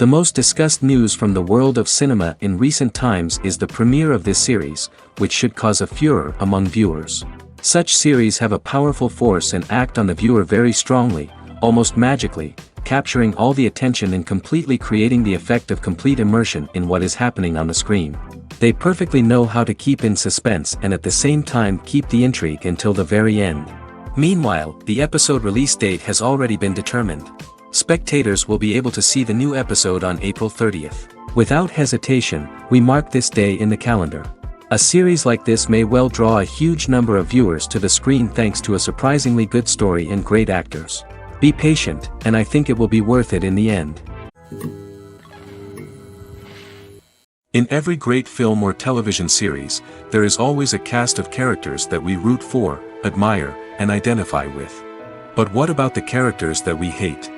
The most discussed news from the world of cinema in recent times is the premiere of this series, which should cause a furor among viewers. Such series have a powerful force and act on the viewer very strongly, almost magically, capturing all the attention and completely creating the effect of complete immersion in what is happening on the screen. They perfectly know how to keep in suspense and at the same time keep the intrigue until the very end. Meanwhile, the episode release date has already been determined. Spectators will be able to see the new episode on April 30th. Without hesitation, we mark this day in the calendar. A series like this may well draw a huge number of viewers to the screen thanks to a surprisingly good story and great actors. Be patient, and I think it will be worth it in the end. In every great film or television series, there is always a cast of characters that we root for, admire, and identify with. But what about the characters that we hate?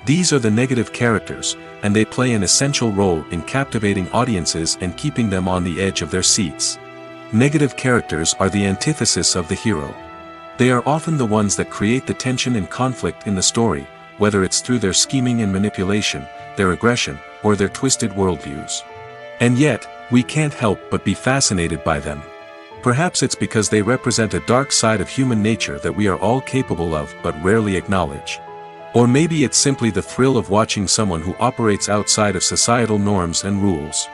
These are the negative characters, and they play an essential role in captivating audiences and keeping them on the edge of their seats. Negative characters are the antithesis of the hero. They are often the ones that create the tension and conflict in the story, whether it's through their scheming and manipulation, their aggression, or their twisted worldviews. And yet, we can't help but be fascinated by them. Perhaps it's because they represent a dark side of human nature that we are all capable of but rarely acknowledge. Or maybe it's simply the thrill of watching someone who operates outside of societal norms and rules.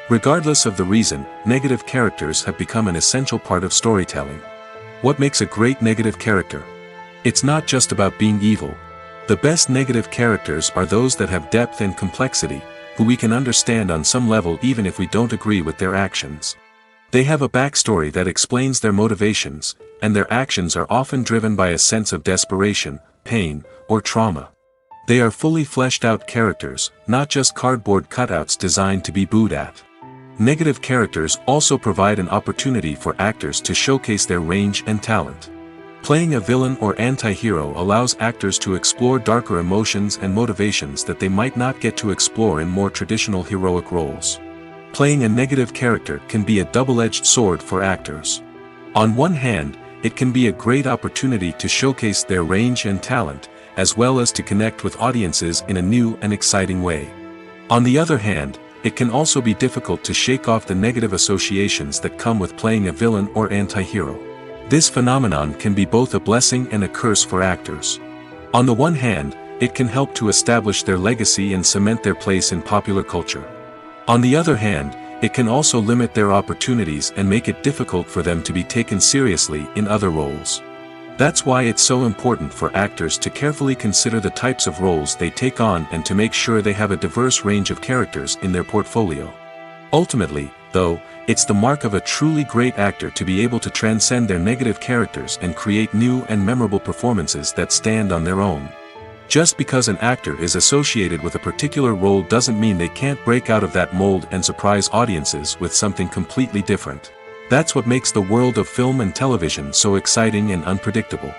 Regardless of the reason, negative characters have become an essential part of storytelling. What makes a great negative character? It's not just about being evil. The best negative characters are those that have depth and complexity, who we can understand on some level even if we don't agree with their actions. They have a backstory that explains their motivations, and their actions are often driven by a sense of desperation, pain, or trauma. They are fully fleshed out characters, not just cardboard cutouts designed to be booed at. Negative characters also provide an opportunity for actors to showcase their range and talent. Playing a villain or anti-hero allows actors to explore darker emotions and motivations that they might not get to explore in more traditional heroic roles. Playing a negative character can be a double-edged sword for actors. On one hand, it can be a great opportunity to showcase their range and talent, as well as to connect with audiences in a new and exciting way. On the other hand, it can also be difficult to shake off the negative associations that come with playing a villain or anti-hero. This phenomenon can be both a blessing and a curse for actors. On the one hand, it can help to establish their legacy and cement their place in popular culture. On the other hand, it can also limit their opportunities and make it difficult for them to be taken seriously in other roles. That's why it's so important for actors to carefully consider the types of roles they take on and to make sure they have a diverse range of characters in their portfolio. Ultimately, though, it's the mark of a truly great actor to be able to transcend their negative characters and create new and memorable performances that stand on their own. Just because an actor is associated with a particular role doesn't mean they can't break out of that mold and surprise audiences with something completely different. That's what makes the world of film and television so exciting and unpredictable.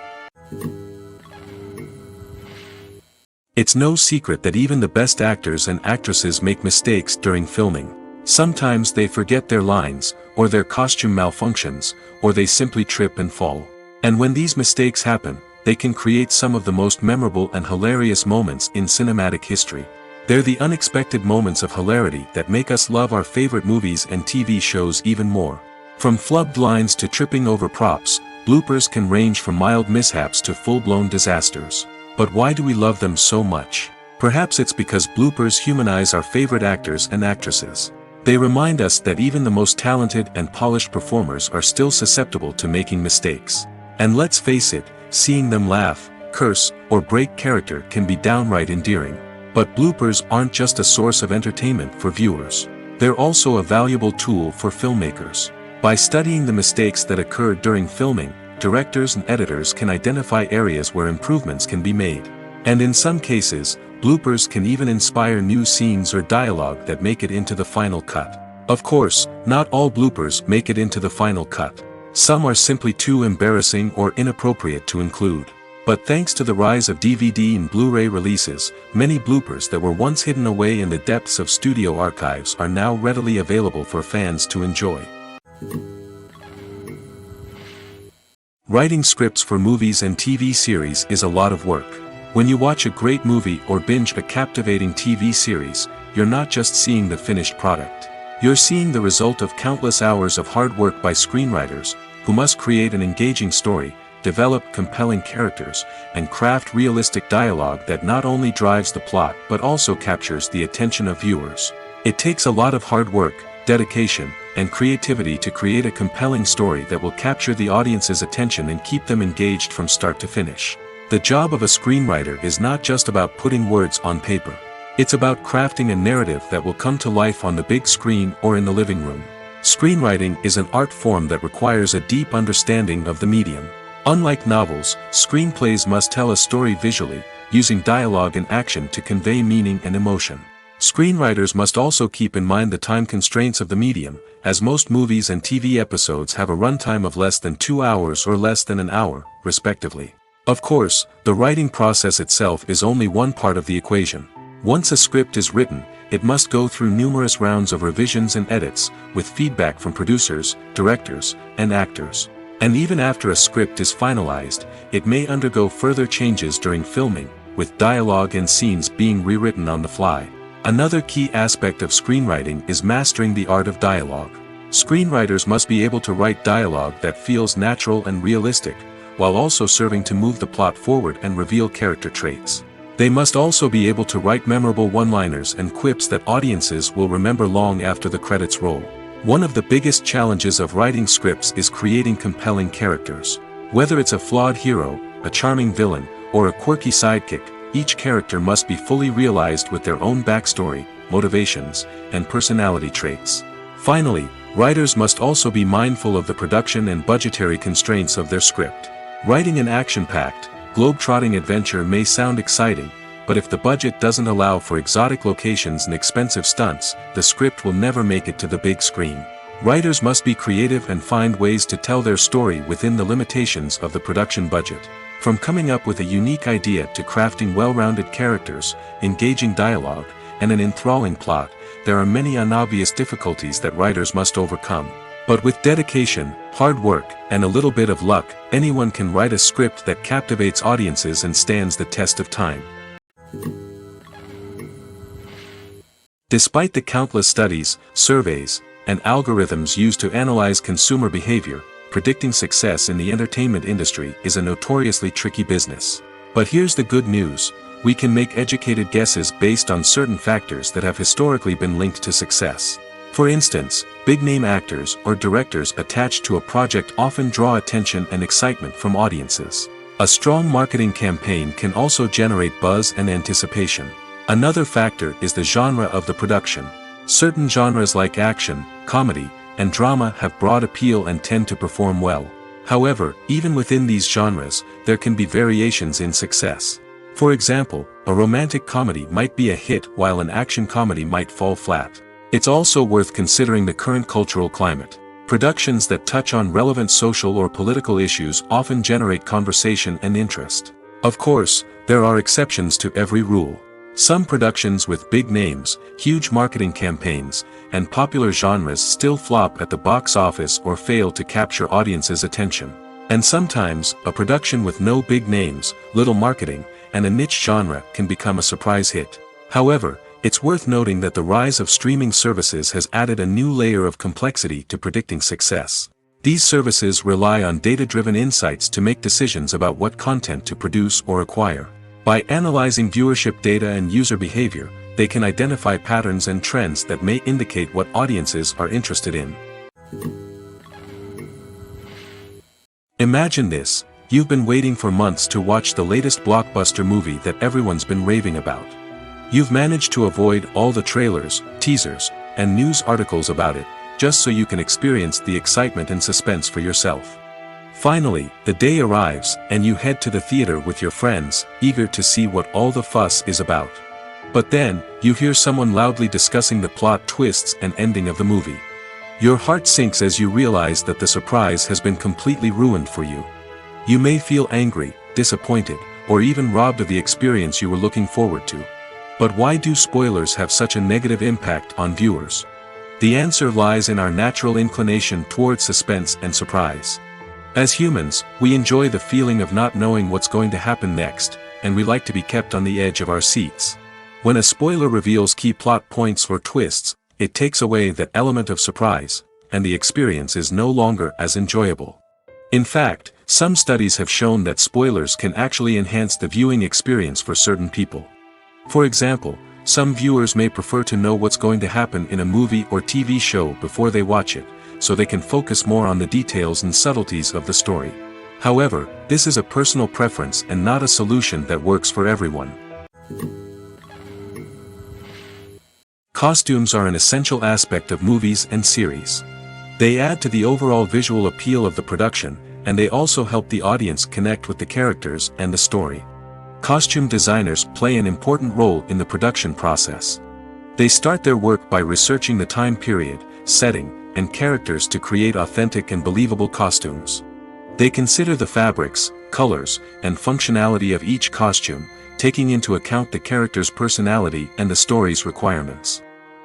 It's no secret that even the best actors and actresses make mistakes during filming. Sometimes they forget their lines, or their costume malfunctions, or they simply trip and fall. And when these mistakes happen, they can create some of the most memorable and hilarious moments in cinematic history. They're the unexpected moments of hilarity that make us love our favorite movies and TV shows even more. From flubbed lines to tripping over props, bloopers can range from mild mishaps to full-blown disasters. But why do we love them so much? Perhaps it's because bloopers humanize our favorite actors and actresses. They remind us that even the most talented and polished performers are still susceptible to making mistakes. And let's face it, seeing them laugh, curse, or break character can be downright endearing. But bloopers aren't just a source of entertainment for viewers. They're also a valuable tool for filmmakers. By studying the mistakes that occurred during filming, directors and editors can identify areas where improvements can be made. And in some cases, bloopers can even inspire new scenes or dialogue that make it into the final cut. Of course, not all bloopers make it into the final cut. Some are simply too embarrassing or inappropriate to include. But thanks to the rise of DVD and Blu-ray releases, many bloopers that were once hidden away in the depths of studio archives are now readily available for fans to enjoy. Writing scripts for movies and TV series is a lot of work. When you watch a great movie or binge a captivating TV series, you're not just seeing the finished product. You're seeing the result of countless hours of hard work by screenwriters, who must create an engaging story, develop compelling characters, and craft realistic dialogue that not only drives the plot but also captures the attention of viewers. It takes a lot of hard work, dedication, and creativity to create a compelling story that will capture the audience's attention and keep them engaged from start to finish. The job of a screenwriter is not just about putting words on paper. It's about crafting a narrative that will come to life on the big screen or in the living room. Screenwriting is an art form that requires a deep understanding of the medium. Unlike novels, screenplays must tell a story visually, using dialogue and action to convey meaning and emotion. Screenwriters must also keep in mind the time constraints of the medium, as most movies and TV episodes have a runtime of less than 2 hours or less than an hour, respectively. Of course, the writing process itself is only one part of the equation. Once a script is written, it must go through numerous rounds of revisions and edits, with feedback from producers, directors, and actors. And even after a script is finalized, it may undergo further changes during filming, with dialogue and scenes being rewritten on the fly. Another key aspect of screenwriting is mastering the art of dialogue. Screenwriters must be able to write dialogue that feels natural and realistic, while also serving to move the plot forward and reveal character traits. They must also be able to write memorable one-liners and quips that audiences will remember long after the credits roll. One of the biggest challenges of writing scripts is creating compelling characters. Whether it's a flawed hero, a charming villain, or a quirky sidekick, each character must be fully realized with their own backstory, motivations, and personality traits. Finally, writers must also be mindful of the production and budgetary constraints of their script. Writing an action-packed, globe-trotting adventure may sound exciting, but if the budget doesn't allow for exotic locations and expensive stunts, the script will never make it to the big screen. Writers must be creative and find ways to tell their story within the limitations of the production budget. From coming up with a unique idea to crafting well-rounded characters, engaging dialogue, and an enthralling plot, there are many unobvious difficulties that writers must overcome. But with dedication, hard work, and a little bit of luck, anyone can write a script that captivates audiences and stands the test of time. Despite the countless studies, surveys, and algorithms used to analyze consumer behavior, predicting success in the entertainment industry is a notoriously tricky business. But here's the good news: we can make educated guesses based on certain factors that have historically been linked to success. For instance, big-name actors or directors attached to a project often draw attention and excitement from audiences. A strong marketing campaign can also generate buzz and anticipation. Another factor is the genre of the production. Certain genres like action, comedy, and drama have broad appeal and tend to perform well. However, even within these genres, there can be variations in success. For example, a romantic comedy might be a hit while an action comedy might fall flat. It's also worth considering the current cultural climate. Productions that touch on relevant social or political issues often generate conversation and interest. Of course, there are exceptions to every rule. Some productions with big names, huge marketing campaigns, and popular genres still flop at the box office or fail to capture audiences' attention. And sometimes, a production with no big names, little marketing, and a niche genre can become a surprise hit. However, it's worth noting that the rise of streaming services has added a new layer of complexity to predicting success. These services rely on data-driven insights to make decisions about what content to produce or acquire. By analyzing viewership data and user behavior, they can identify patterns and trends that may indicate what audiences are interested in. Imagine this: you've been waiting for months to watch the latest blockbuster movie that everyone's been raving about. You've managed to avoid all the trailers, teasers, and news articles about it, just so you can experience the excitement and suspense for yourself. Finally, the day arrives, and you head to the theater with your friends, eager to see what all the fuss is about. But then, you hear someone loudly discussing the plot twists and ending of the movie. Your heart sinks as you realize that the surprise has been completely ruined for you. You may feel angry, disappointed, or even robbed of the experience you were looking forward to. But why do spoilers have such a negative impact on viewers? The answer lies in our natural inclination towards suspense and surprise. As humans, we enjoy the feeling of not knowing what's going to happen next, and we like to be kept on the edge of our seats. When a spoiler reveals key plot points or twists, it takes away that element of surprise, and the experience is no longer as enjoyable. In fact, some studies have shown that spoilers can actually enhance the viewing experience for certain people. For example, some viewers may prefer to know what's going to happen in a movie or TV show before they watch it, so they can focus more on the details and subtleties of the story. However, this is a personal preference and not a solution that works for everyone. Costumes are an essential aspect of movies and series. They add to the overall visual appeal of the production, and they also help the audience connect with the characters and the story. Costume designers play an important role in the production process. They start their work by researching the time period, setting, and characters to create authentic and believable costumes. They consider the fabrics, colors, and functionality of each costume, taking into account the character's personality and the story's requirements.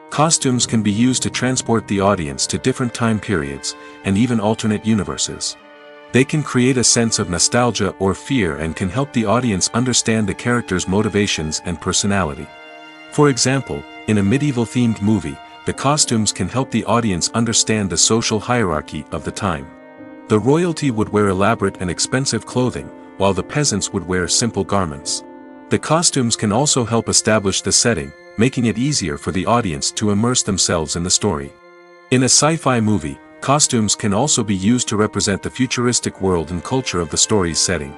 Costumes can be used to transport the audience to different time periods, and even alternate universes. They can create a sense of nostalgia or fear and can help the audience understand the character's motivations and personality. For example, in a medieval-themed movie, the costumes can help the audience understand the social hierarchy of the time. The royalty would wear elaborate and expensive clothing, while the peasants would wear simple garments. The costumes can also help establish the setting, making it easier for the audience to immerse themselves in the story. In a sci-fi movie, costumes can also be used to represent the futuristic world and culture of the story's setting.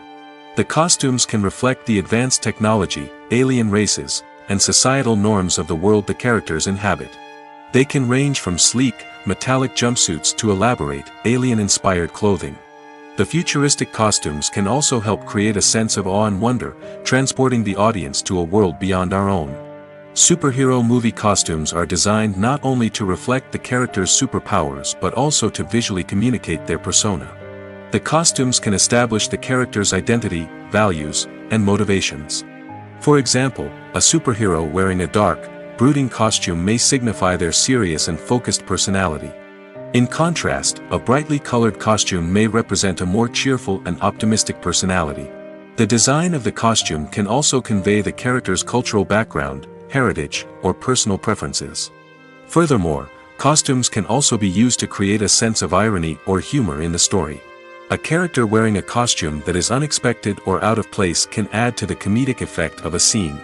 The costumes can reflect the advanced technology, alien races, and societal norms of the world the characters inhabit. They can range from sleek, metallic jumpsuits to elaborate, alien-inspired clothing. The futuristic costumes can also help create a sense of awe and wonder, transporting the audience to a world beyond our own. Superhero movie costumes are designed not only to reflect the character's superpowers but also to visually communicate their persona. The costumes can establish the character's identity, values, and motivations. For example, a superhero wearing a dark, brooding costume may signify their serious and focused personality. In contrast, a brightly colored costume may represent a more cheerful and optimistic personality. The design of the costume can also convey the character's cultural background, heritage, or personal preferences. Furthermore, costumes can also be used to create a sense of irony or humor in the story. A character wearing a costume that is unexpected or out of place can add to the comedic effect of a scene.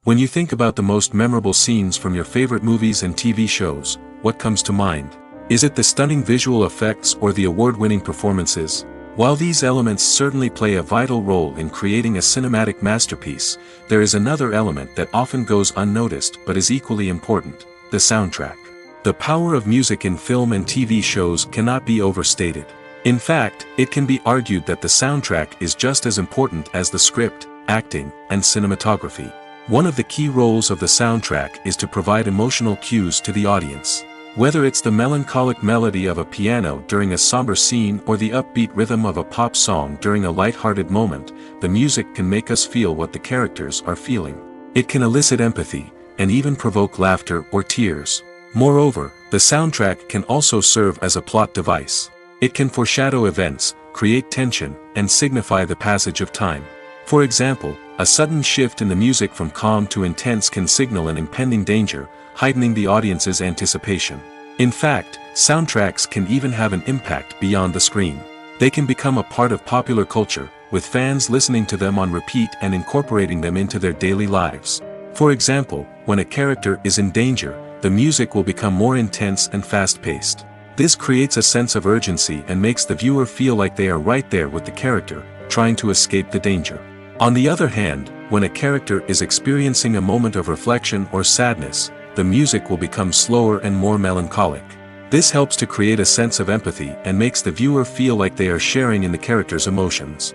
When you think about the most memorable scenes from your favorite movies and TV shows, what comes to mind? Is it the stunning visual effects or the award-winning performances? While these elements certainly play a vital role in creating a cinematic masterpiece, there is another element that often goes unnoticed but is equally important: the soundtrack. The power of music in film and TV shows cannot be overstated. In fact, it can be argued that the soundtrack is just as important as the script, acting, and cinematography. One of the key roles of the soundtrack is to provide emotional cues to the audience. Whether it's the melancholic melody of a piano during a somber scene or the upbeat rhythm of a pop song during a light-hearted moment, the music can make us feel what the characters are feeling. It can elicit empathy, and even provoke laughter or tears. Moreover, the soundtrack can also serve as a plot device. It can foreshadow events, create tension, and signify the passage of time. For example, a sudden shift in the music from calm to intense can signal an impending danger, heightening the audience's anticipation. In fact, soundtracks can even have an impact beyond the screen. They can become a part of popular culture, with fans listening to them on repeat and incorporating them into their daily lives. For example, when a character is in danger, the music will become more intense and fast-paced. This creates a sense of urgency and makes the viewer feel like they are right there with the character, trying to escape the danger. On the other hand, when a character is experiencing a moment of reflection or sadness, the music will become slower and more melancholic. This helps to create a sense of empathy and makes the viewer feel like they are sharing in the character's emotions.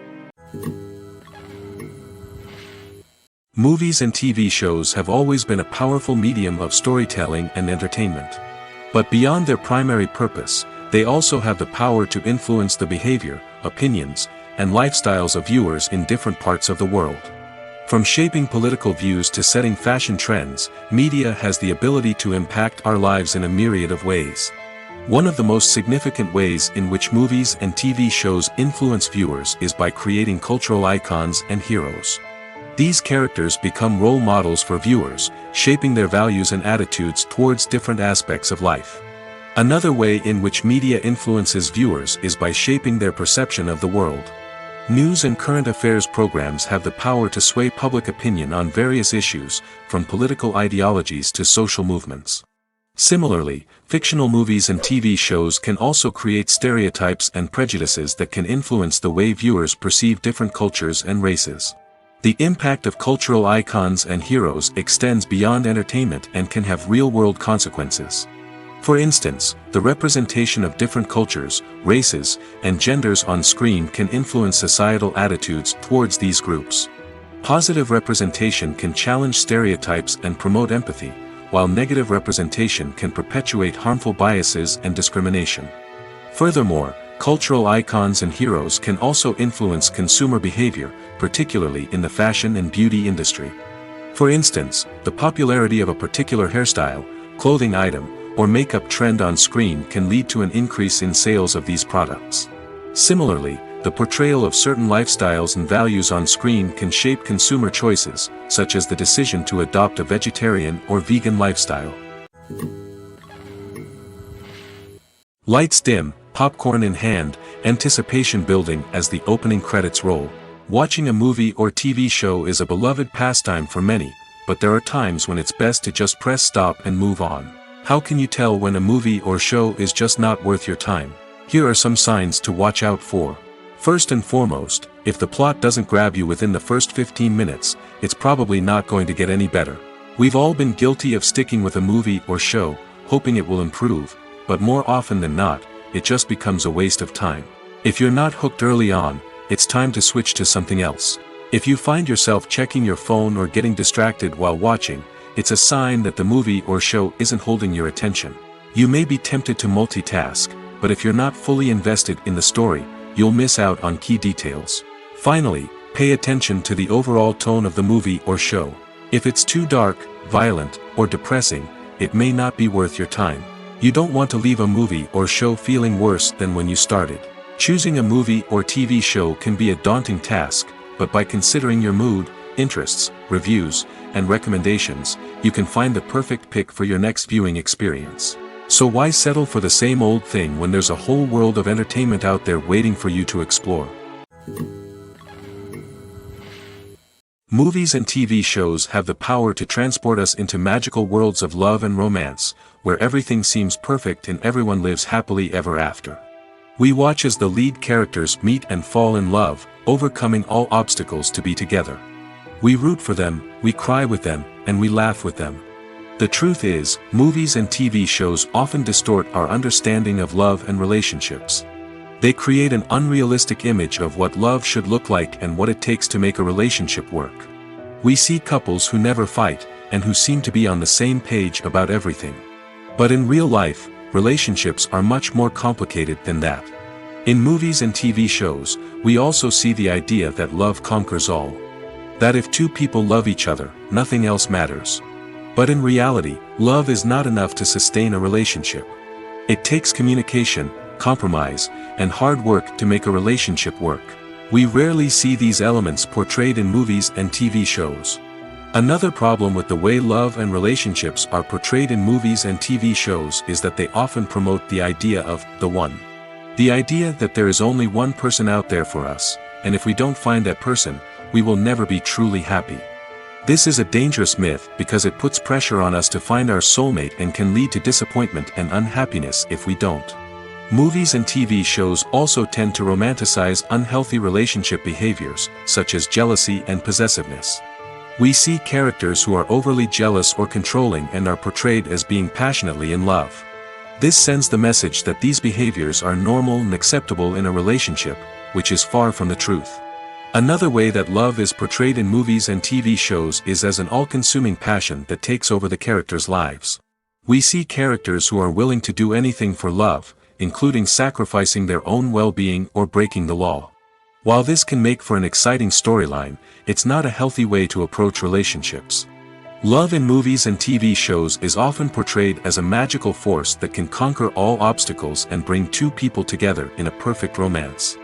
Movies and TV shows have always been a powerful medium of storytelling and entertainment. But beyond their primary purpose, they also have the power to influence the behavior, opinions, and lifestyles of viewers in different parts of the world. From shaping political views to setting fashion trends, media has the ability to impact our lives in a myriad of ways. One of the most significant ways in which movies and TV shows influence viewers is by creating cultural icons and heroes. These characters become role models for viewers, shaping their values and attitudes towards different aspects of life. Another way in which media influences viewers is by shaping their perception of the world. News and current affairs programs have the power to sway public opinion on various issues, from political ideologies to social movements. Similarly, fictional movies and TV shows can also create stereotypes and prejudices that can influence the way viewers perceive different cultures and races. The impact of cultural icons and heroes extends beyond entertainment and can have real-world consequences. For instance, the representation of different cultures, races, and genders on screen can influence societal attitudes towards these groups. Positive representation can challenge stereotypes and promote empathy, while negative representation can perpetuate harmful biases and discrimination. Furthermore, cultural icons and heroes can also influence consumer behavior, particularly in the fashion and beauty industry. For instance, the popularity of a particular hairstyle, clothing item, or makeup trend on screen can lead to an increase in sales of these products. Similarly, the portrayal of certain lifestyles and values on screen can shape consumer choices, such as the decision to adopt a vegetarian or vegan lifestyle. Lights dim, popcorn in hand, anticipation building as the opening credits roll. Watching a movie or TV show is a beloved pastime for many, but there are times when it's best to just press stop and move on. How can you tell when a movie or show is just not worth your time? Here are some signs to watch out for. First and foremost, if the plot doesn't grab you within the first 15 minutes, it's probably not going to get any better. We've all been guilty of sticking with a movie or show, hoping it will improve, but more often than not, it just becomes a waste of time. If you're not hooked early on, it's time to switch to something else. If you find yourself checking your phone or getting distracted while watching, it's a sign that the movie or show isn't holding your attention. You may be tempted to multitask, but if you're not fully invested in the story, you'll miss out on key details. Finally, pay attention to the overall tone of the movie or show. If it's too dark, violent, or depressing, it may not be worth your time. You don't want to leave a movie or show feeling worse than when you started. Choosing a movie or TV show can be a daunting task, but by considering your mood, interests, reviews, and recommendations, you can find the perfect pick for your next viewing experience. So why settle for the same old thing when there's a whole world of entertainment out there waiting for you to explore? Movies and TV shows have the power to transport us into magical worlds of love and romance, where everything seems perfect and everyone lives happily ever after. We watch as the lead characters meet and fall in love, overcoming all obstacles to be together. We root for them, we cry with them, and we laugh with them. The truth is, movies and TV shows often distort our understanding of love and relationships. They create an unrealistic image of what love should look like and what it takes to make a relationship work. We see couples who never fight, and who seem to be on the same page about everything. But in real life, relationships are much more complicated than that. In movies and TV shows, we also see the idea that love conquers all. That if two people love each other, nothing else matters. But in reality, love is not enough to sustain a relationship. It takes communication, compromise, and hard work to make a relationship work. We rarely see these elements portrayed in movies and TV shows. Another problem with the way love and relationships are portrayed in movies and TV shows is that they often promote the idea of the one. The idea that there is only one person out there for us, and if we don't find that person, we will never be truly happy. This is a dangerous myth because it puts pressure on us to find our soulmate and can lead to disappointment and unhappiness if we don't. Movies and TV shows also tend to romanticize unhealthy relationship behaviors, such as jealousy and possessiveness. We see characters who are overly jealous or controlling and are portrayed as being passionately in love. This sends the message that these behaviors are normal and acceptable in a relationship, which is far from the truth. Another way that love is portrayed in movies and TV shows is as an all-consuming passion that takes over the characters' lives. We see characters who are willing to do anything for love, including sacrificing their own well-being or breaking the law. While this can make for an exciting storyline, it's not a healthy way to approach relationships. Love in movies and TV shows is often portrayed as a magical force that can conquer all obstacles and bring two people together in a perfect romance.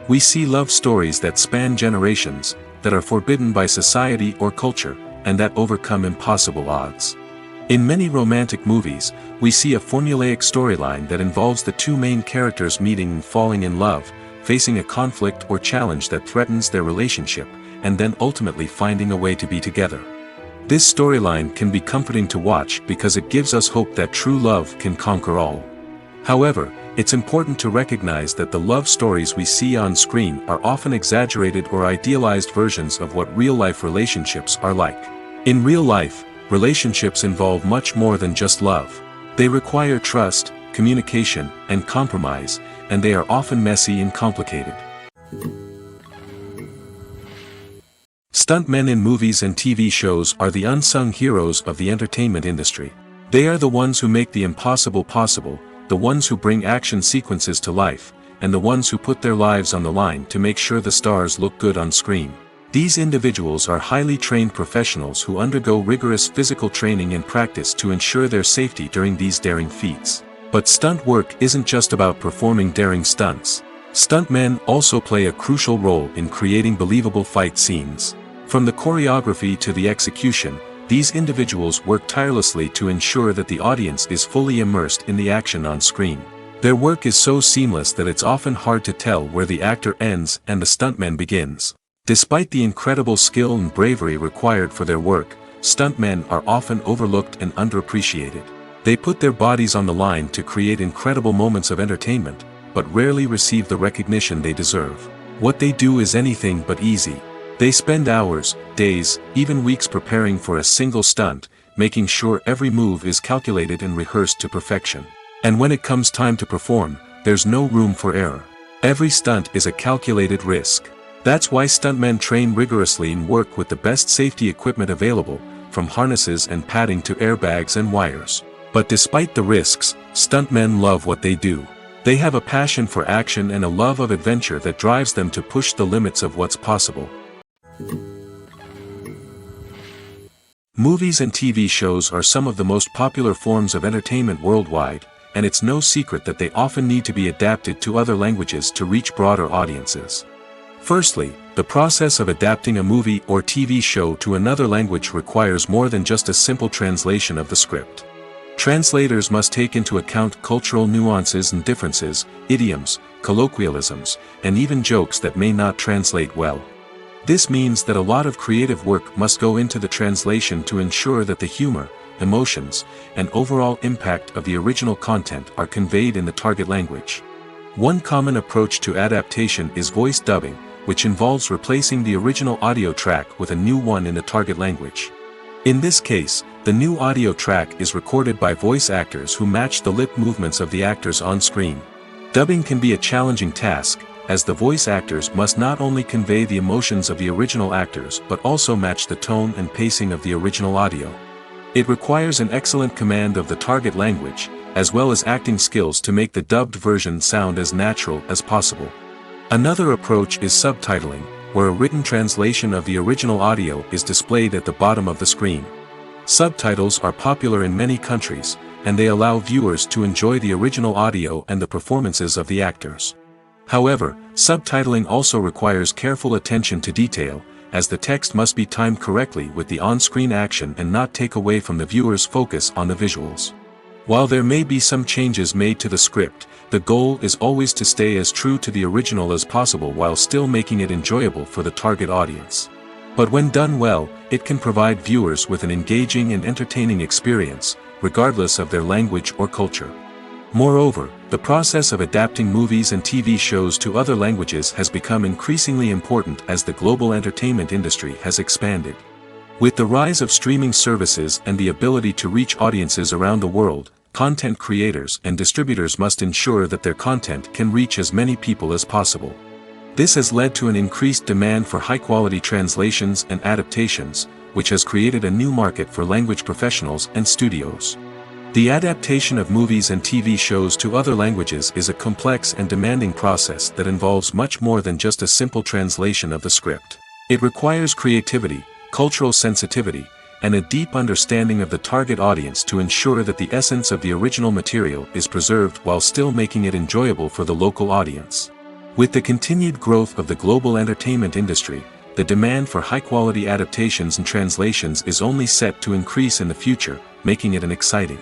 We see love stories that span generations, that are forbidden by society or culture, and that overcome impossible odds. In many romantic movies, we see a formulaic storyline that involves the two main characters meeting and falling in love, facing a conflict or challenge that threatens their relationship, and then ultimately finding a way to be together. This storyline can be comforting to watch because it gives us hope that true love can conquer all. However, it's important to recognize that the love stories we see on screen are often exaggerated or idealized versions of what real-life relationships are like. In real life, relationships involve much more than just love. They require trust, communication, and compromise, and they are often messy and complicated. Stuntmen in movies and TV shows are the unsung heroes of the entertainment industry. They are the ones who make the impossible possible, the ones who bring action sequences to life, and the ones who put their lives on the line to make sure the stars look good on screen. These individuals are highly trained professionals who undergo rigorous physical training and practice to ensure their safety during these daring feats. But stunt work isn't just about performing daring stunts. Stuntmen also play a crucial role in creating believable fight scenes. From the choreography to the execution, these individuals work tirelessly to ensure that the audience is fully immersed in the action on screen. Their work is so seamless that it's often hard to tell where the actor ends and the stuntman begins. Despite the incredible skill and bravery required for their work, stuntmen are often overlooked and underappreciated. They put their bodies on the line to create incredible moments of entertainment, but rarely receive the recognition they deserve. What they do is anything but easy. They spend hours, days, even weeks preparing for a single stunt, making sure every move is calculated and rehearsed to perfection. And when it comes time to perform, there's no room for error. Every stunt is a calculated risk. That's why stuntmen train rigorously and work with the best safety equipment available, from harnesses and padding to airbags and wires. But despite the risks, stuntmen love what they do. They have a passion for action and a love of adventure that drives them to push the limits of what's possible. Movies and TV shows are some of the most popular forms of entertainment worldwide, and it's no secret that they often need to be adapted to other languages to reach broader audiences. Firstly, the process of adapting a movie or TV show to another language requires more than just a simple translation of the script. Translators must take into account cultural nuances and differences, idioms, colloquialisms, and even jokes that may not translate well. This means that a lot of creative work must go into the translation to ensure that the humor, emotions, and overall impact of the original content are conveyed in the target language. One common approach to adaptation is voice dubbing, which involves replacing the original audio track with a new one in the target language. In this case, the new audio track is recorded by voice actors who match the lip movements of the actors on screen. Dubbing can be a challenging task, as the voice actors must not only convey the emotions of the original actors but also match the tone and pacing of the original audio. It requires an excellent command of the target language, as well as acting skills to make the dubbed version sound as natural as possible. Another approach is subtitling, where a written translation of the original audio is displayed at the bottom of the screen. Subtitles are popular in many countries, and they allow viewers to enjoy the original audio and the performances of the actors. However, subtitling also requires careful attention to detail, as the text must be timed correctly with the on-screen action and not take away from the viewer's focus on the visuals. While there may be some changes made to the script, the goal is always to stay as true to the original as possible while still making it enjoyable for the target audience. But when done well, it can provide viewers with an engaging and entertaining experience, regardless of their language or culture. Moreover, the process of adapting movies and TV shows to other languages has become increasingly important as the global entertainment industry has expanded. With the rise of streaming services and the ability to reach audiences around the world, content creators and distributors must ensure that their content can reach as many people as possible. This has led to an increased demand for high-quality translations and adaptations, which has created a new market for language professionals and studios. The adaptation of movies and TV shows to other languages is a complex and demanding process that involves much more than just a simple translation of the script. It requires creativity, cultural sensitivity, and a deep understanding of the target audience to ensure that the essence of the original material is preserved while still making it enjoyable for the local audience. With the continued growth of the global entertainment industry, the demand for high-quality adaptations and translations is only set to increase in the future, making it an exciting.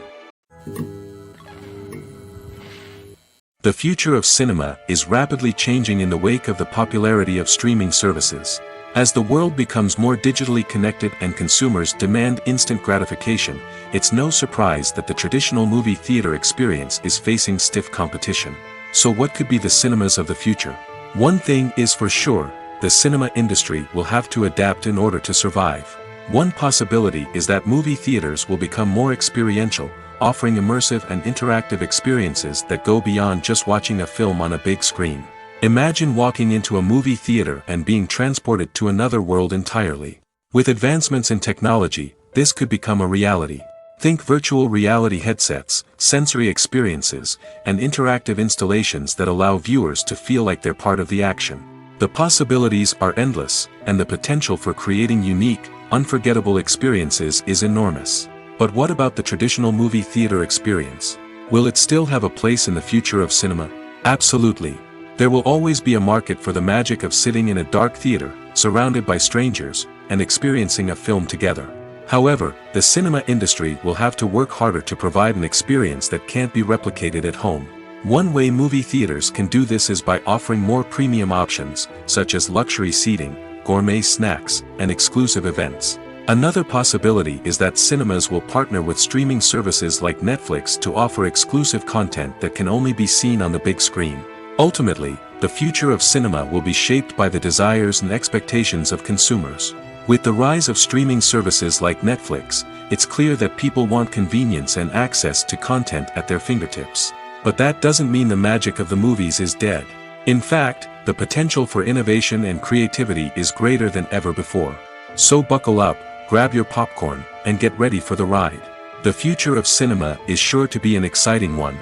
The future of cinema is rapidly changing in the wake of the popularity of streaming services. As the world becomes more digitally connected and consumers demand instant gratification, it's no surprise that the traditional movie theater experience is facing stiff competition. So what could be the cinemas of the future? One thing is for sure, the cinema industry will have to adapt in order to survive. One possibility is that movie theaters will become more experiential, offering immersive and interactive experiences that go beyond just watching a film on a big screen. Imagine walking into a movie theater and being transported to another world entirely. With advancements in technology, this could become a reality. Think virtual reality headsets, sensory experiences, and interactive installations that allow viewers to feel like they're part of the action. The possibilities are endless, and the potential for creating unique, unforgettable experiences is enormous. But what about the traditional movie theater experience? Will it still have a place in the future of cinema? Absolutely. There will always be a market for the magic of sitting in a dark theater, surrounded by strangers, and experiencing a film together. However, the cinema industry will have to work harder to provide an experience that can't be replicated at home. One way movie theaters can do this is by offering more premium options, such as luxury seating, gourmet snacks, and exclusive events. Another possibility is that cinemas will partner with streaming services like Netflix to offer exclusive content that can only be seen on the big screen. Ultimately, the future of cinema will be shaped by the desires and expectations of consumers. With the rise of streaming services like Netflix, it's clear that people want convenience and access to content at their fingertips. But that doesn't mean the magic of the movies is dead. In fact, the potential for innovation and creativity is greater than ever before. So buckle up, grab your popcorn, and get ready for the ride. The future of cinema is sure to be an exciting one.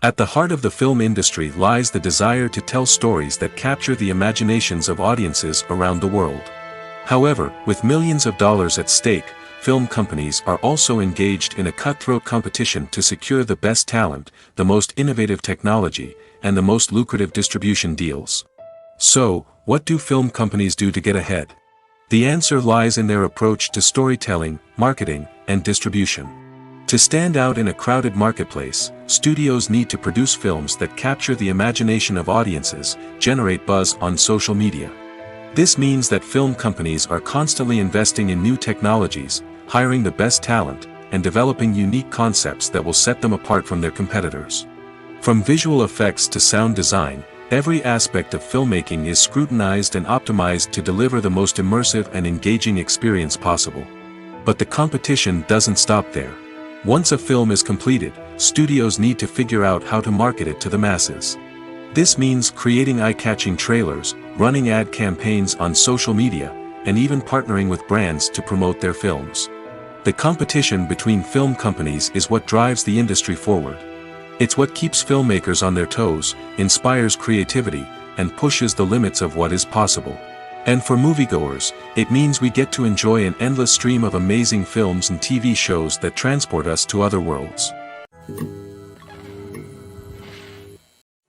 At the heart of the film industry lies the desire to tell stories that capture the imaginations of audiences around the world. However, with millions of dollars at stake, film companies are also engaged in a cutthroat competition to secure the best talent, the most innovative technology, and the most lucrative distribution deals. So, what do film companies do to get ahead? The answer lies in their approach to storytelling, marketing, and distribution. To stand out in a crowded marketplace, studios need to produce films that capture the imagination of audiences, generate buzz on social media. This means that film companies are constantly investing in new technologies, hiring the best talent, and developing unique concepts that will set them apart from their competitors. From visual effects to sound design, every aspect of filmmaking is scrutinized and optimized to deliver the most immersive and engaging experience possible. But the competition doesn't stop there. Once a film is completed, studios need to figure out how to market it to the masses. This means creating eye-catching trailers, running ad campaigns on social media, and even partnering with brands to promote their films. The competition between film companies is what drives the industry forward. It's what keeps filmmakers on their toes, inspires creativity, and pushes the limits of what is possible. And for moviegoers, it means we get to enjoy an endless stream of amazing films and TV shows that transport us to other worlds.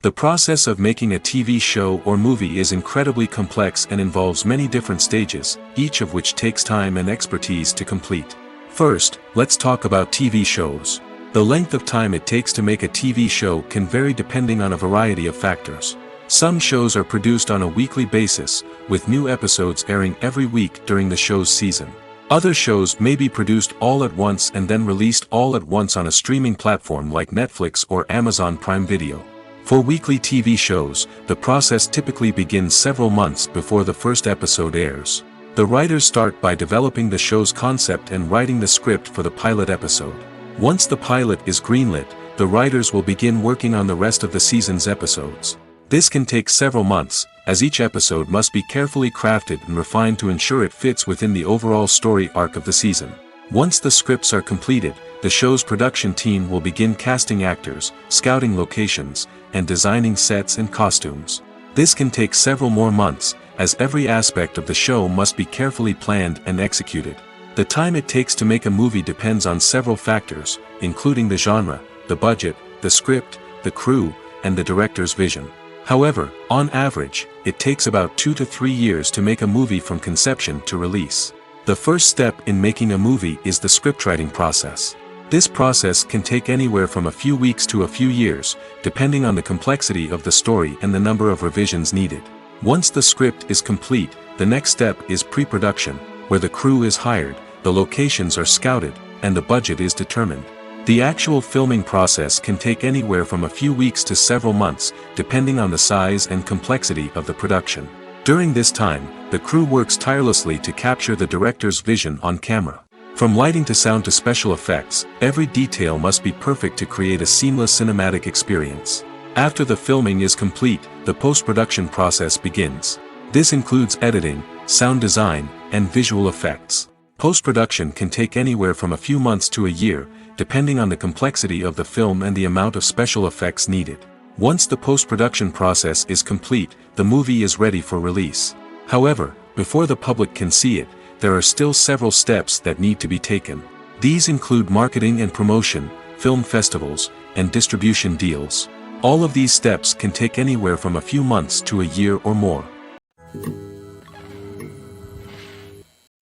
The process of making a TV show or movie is incredibly complex and involves many different stages, each of which takes time and expertise to complete. First, let's talk about TV shows. The length of time it takes to make a TV show can vary depending on a variety of factors. Some shows are produced on a weekly basis, with new episodes airing every week during the show's season. Other shows may be produced all at once and then released all at once on a streaming platform like Netflix or Amazon Prime Video. For weekly TV shows, the process typically begins several months before the first episode airs. The writers start by developing the show's concept and writing the script for the pilot episode. Once the pilot is greenlit, the writers will begin working on the rest of the season's episodes. This can take several months, as each episode must be carefully crafted and refined to ensure it fits within the overall story arc of the season. Once the scripts are completed, the show's production team will begin casting actors, scouting locations, and designing sets and costumes. This can take several more months, as every aspect of the show must be carefully planned and executed. The time it takes to make a movie depends on several factors, including the genre, the budget, the script, the crew, and the director's vision. However, on average, it takes about 2 to 3 years to make a movie from conception to release. The first step in making a movie is the scriptwriting process. This process can take anywhere from a few weeks to a few years, depending on the complexity of the story and the number of revisions needed. Once the script is complete, the next step is pre-production, where the crew is hired, the locations are scouted, and the budget is determined. The actual filming process can take anywhere from a few weeks to several months, depending on the size and complexity of the production. During this time, the crew works tirelessly to capture the director's vision on camera. From lighting to sound to special effects, every detail must be perfect to create a seamless cinematic experience. After the filming is complete, the post-production process begins. This includes editing, sound design, and visual effects. Post-production can take anywhere from a few months to a year, depending on the complexity of the film and the amount of special effects needed. Once the post-production process is complete, the movie is ready for release. However, before the public can see it, there are still several steps that need to be taken. These include marketing and promotion, film festivals, and distribution deals. All of these steps can take anywhere from a few months to a year or more.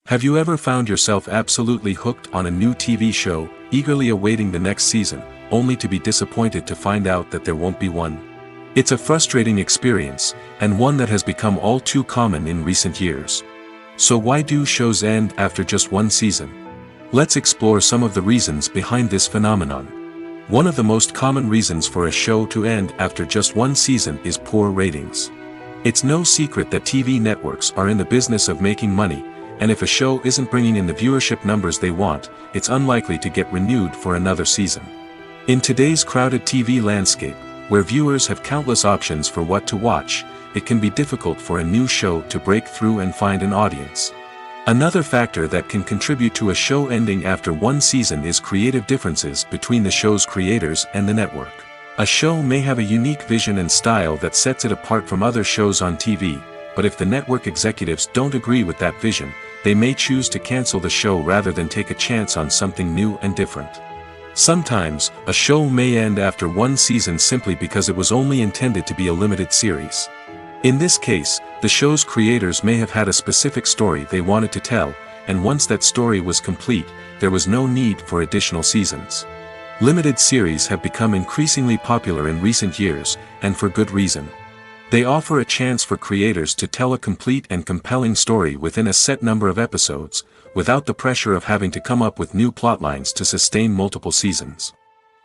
Have you ever found yourself absolutely hooked on a new TV show, eagerly awaiting the next season, only to be disappointed to find out that there won't be one? It's a frustrating experience, and one that has become all too common in recent years. So why do shows end after just one season? Let's explore some of the reasons behind this phenomenon. One of the most common reasons for a show to end after just one season is poor ratings. It's no secret that TV networks are in the business of making money, and if a show isn't bringing in the viewership numbers they want, it's unlikely to get renewed for another season. In today's crowded TV landscape, where viewers have countless options for what to watch, it can be difficult for a new show to break through and find an audience. Another factor that can contribute to a show ending after one season is creative differences between the show's creators and the network. A show may have a unique vision and style that sets it apart from other shows on TV, but if the network executives don't agree with that vision, they may choose to cancel the show rather than take a chance on something new and different. Sometimes, a show may end after one season simply because it was only intended to be a limited series. In this case, the show's creators may have had a specific story they wanted to tell, and once that story was complete, there was no need for additional seasons. Limited series have become increasingly popular in recent years, and for good reason. They offer a chance for creators to tell a complete and compelling story within a set number of episodes, without the pressure of having to come up with new plotlines to sustain multiple seasons.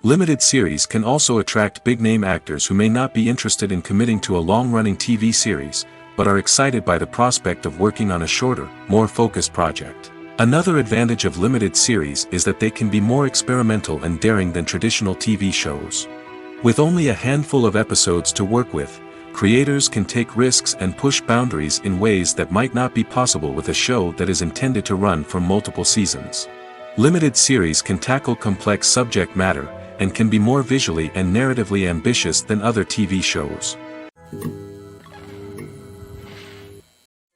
Limited series can also attract big-name actors who may not be interested in committing to a long-running TV series, but are excited by the prospect of working on a shorter, more focused project. Another advantage of limited series is that they can be more experimental and daring than traditional TV shows. With only a handful of episodes to work with, creators can take risks and push boundaries in ways that might not be possible with a show that is intended to run for multiple seasons. Limited series can tackle complex subject matter, and can be more visually and narratively ambitious than other TV shows.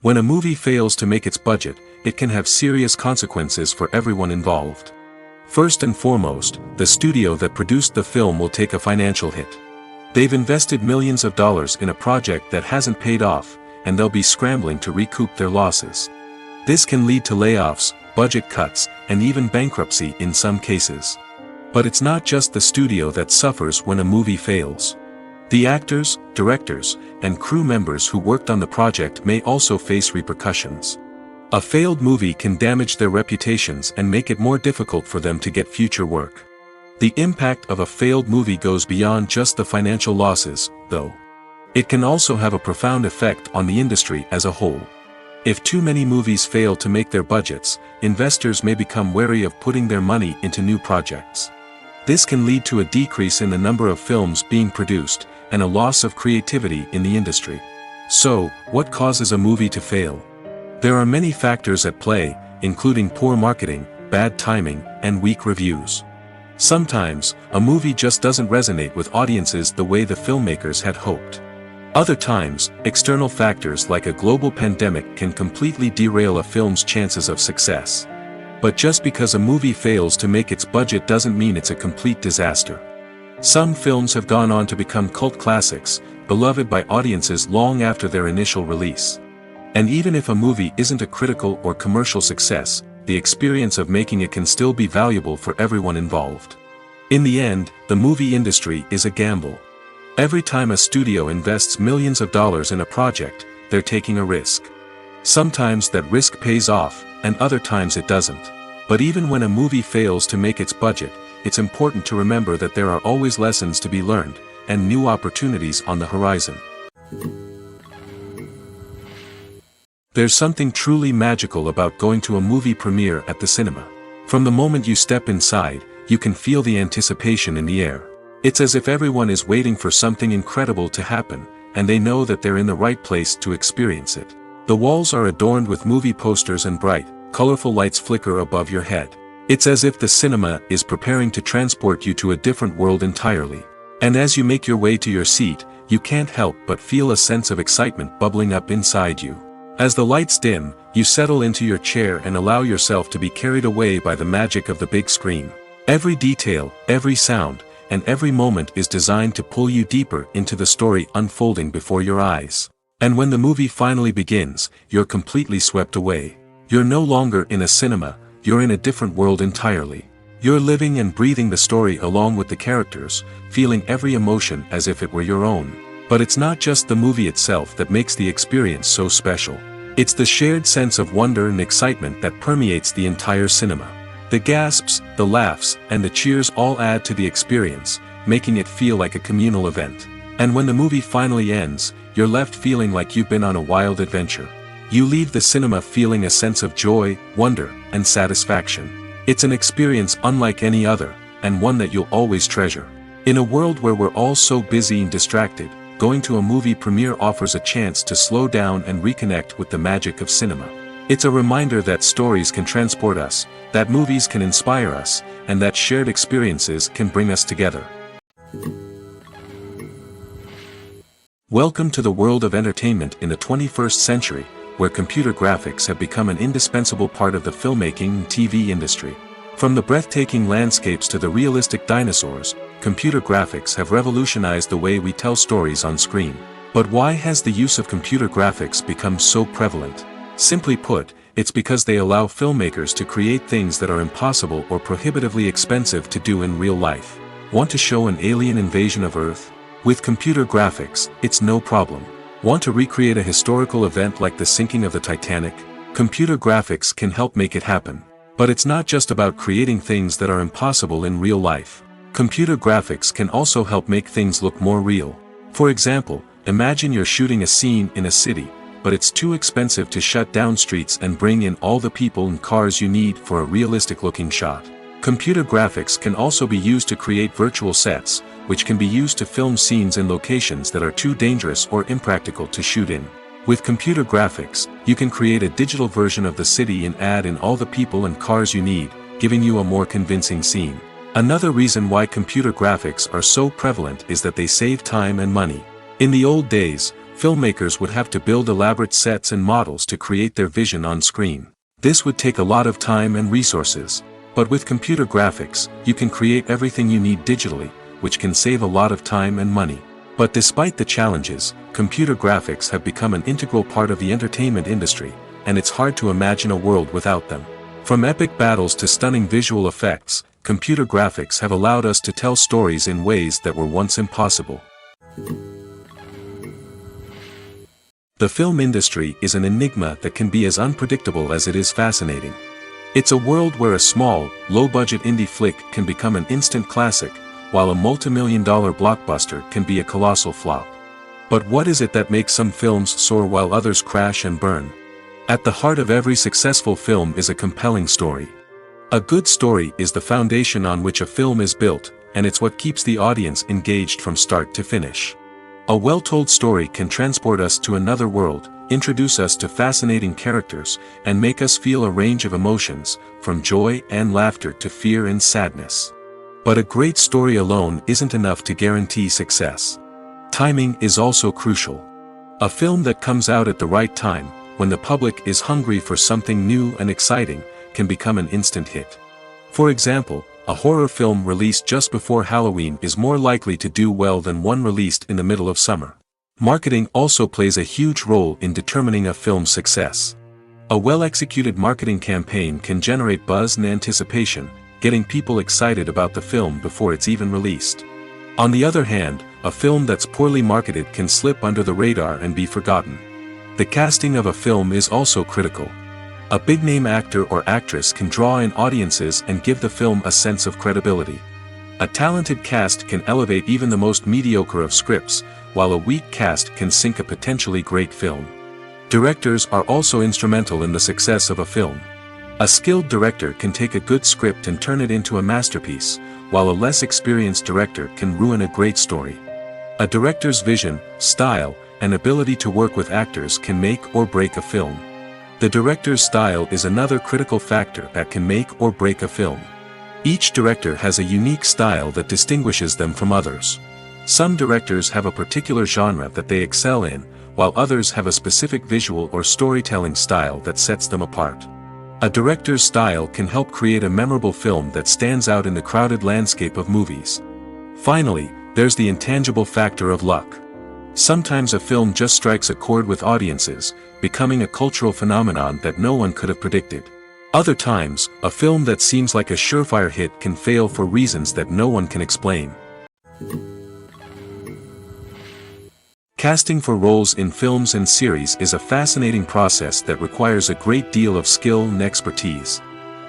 When a movie fails to make its budget, it can have serious consequences for everyone involved. First and foremost, the studio that produced the film will take a financial hit. They've invested millions of dollars in a project that hasn't paid off, and they'll be scrambling to recoup their losses. This can lead to layoffs, budget cuts, and even bankruptcy in some cases. But it's not just the studio that suffers when a movie fails. The actors, directors, and crew members who worked on the project may also face repercussions. A failed movie can damage their reputations and make it more difficult for them to get future work. The impact of a failed movie goes beyond just the financial losses, though. It can also have a profound effect on the industry as a whole. If too many movies fail to make their budgets, investors may become wary of putting their money into new projects. This can lead to a decrease in the number of films being produced, and a loss of creativity in the industry. So, what causes a movie to fail? There are many factors at play, including poor marketing, bad timing, and weak reviews. Sometimes, a movie just doesn't resonate with audiences the way the filmmakers had hoped. Other times, external factors like a global pandemic can completely derail a film's chances of success. But just because a movie fails to make its budget doesn't mean it's a complete disaster. Some films have gone on to become cult classics, beloved by audiences long after their initial release. And even if a movie isn't a critical or commercial success, the experience of making it can still be valuable for everyone involved. In the end, the movie industry is a gamble. Every time a studio invests millions of dollars in a project, they're taking a risk. Sometimes that risk pays off, and other times it doesn't. But even when a movie fails to make its budget, it's important to remember that there are always lessons to be learned, and new opportunities on the horizon. There's something truly magical about going to a movie premiere at the cinema. From the moment you step inside, you can feel the anticipation in the air. It's as if everyone is waiting for something incredible to happen, and they know that they're in the right place to experience it. The walls are adorned with movie posters and bright, colorful lights flicker above your head. It's as if the cinema is preparing to transport you to a different world entirely. And as you make your way to your seat, you can't help but feel a sense of excitement bubbling up inside you. As the lights dim, you settle into your chair and allow yourself to be carried away by the magic of the big screen. Every detail, every sound, and every moment is designed to pull you deeper into the story unfolding before your eyes. And when the movie finally begins, you're completely swept away. You're no longer in a cinema, you're in a different world entirely. You're living and breathing the story along with the characters, feeling every emotion as if it were your own. But it's not just the movie itself that makes the experience so special. It's the shared sense of wonder and excitement that permeates the entire cinema. The gasps, the laughs, and the cheers all add to the experience, making it feel like a communal event. And when the movie finally ends, you're left feeling like you've been on a wild adventure. You leave the cinema feeling a sense of joy, wonder, and satisfaction. It's an experience unlike any other, and one that you'll always treasure. In a world where we're all so busy and distracted, going to a movie premiere offers a chance to slow down and reconnect with the magic of cinema. It's a reminder that stories can transport us, that movies can inspire us, and that shared experiences can bring us together. Welcome to the world of entertainment in the 21st century, where computer graphics have become an indispensable part of the filmmaking and TV industry. From the breathtaking landscapes to the realistic dinosaurs, computer graphics have revolutionized the way we tell stories on screen. But why has the use of computer graphics become so prevalent? Simply put, it's because they allow filmmakers to create things that are impossible or prohibitively expensive to do in real life. Want to show an alien invasion of Earth? With computer graphics, it's no problem. Want to recreate a historical event like the sinking of the Titanic? Computer graphics can help make it happen. But it's not just about creating things that are impossible in real life. Computer graphics can also help make things look more real. For example, imagine you're shooting a scene in a city, but it's too expensive to shut down streets and bring in all the people and cars you need for a realistic-looking shot. Computer graphics can also be used to create virtual sets, which can be used to film scenes in locations that are too dangerous or impractical to shoot in. With computer graphics, you can create a digital version of the city and add in all the people and cars you need, giving you a more convincing scene. Another reason why computer graphics are so prevalent is that they save time and money. In the old days, filmmakers would have to build elaborate sets and models to create their vision on screen. This would take a lot of time and resources. But with computer graphics, you can create everything you need digitally, which can save a lot of time and money. But despite the challenges, computer graphics have become an integral part of the entertainment industry, and it's hard to imagine a world without them. From epic battles to stunning visual effects, computer graphics have allowed us to tell stories in ways that were once impossible. The film industry is an enigma that can be as unpredictable as it is fascinating. It's a world where a small, low-budget indie flick can become an instant classic, while a multi-million-dollar blockbuster can be a colossal flop. But what is it that makes some films soar while others crash and burn? At the heart of every successful film is a compelling story. A good story is the foundation on which a film is built, and it's what keeps the audience engaged from start to finish. A well-told story can transport us to another world, introduce us to fascinating characters, and make us feel a range of emotions, from joy and laughter to fear and sadness. But a great story alone isn't enough to guarantee success. Timing is also crucial. A film that comes out at the right time, when the public is hungry for something new and exciting, can become an instant hit. For example, a horror film released just before Halloween is more likely to do well than one released in the middle of summer. Marketing also plays a huge role in determining a film's success. A well-executed marketing campaign can generate buzz and anticipation, getting people excited about the film before it's even released. On the other hand, a film that's poorly marketed can slip under the radar and be forgotten. The casting of a film is also critical. A big-name actor or actress can draw in audiences and give the film a sense of credibility. A talented cast can elevate even the most mediocre of scripts, while a weak cast can sink a potentially great film. Directors are also instrumental in the success of a film. A skilled director can take a good script and turn it into a masterpiece, while a less experienced director can ruin a great story. A director's vision, style, and ability to work with actors can make or break a film. The director's style is another critical factor that can make or break a film. Each director has a unique style that distinguishes them from others. Some directors have a particular genre that they excel in, while others have a specific visual or storytelling style that sets them apart. A director's style can help create a memorable film that stands out in the crowded landscape of movies. Finally, there's the intangible factor of luck. Sometimes a film just strikes a chord with audiences, becoming a cultural phenomenon that no one could have predicted. Other times, a film that seems like a surefire hit can fail for reasons that no one can explain. Casting for roles in films and series is a fascinating process that requires a great deal of skill and expertise.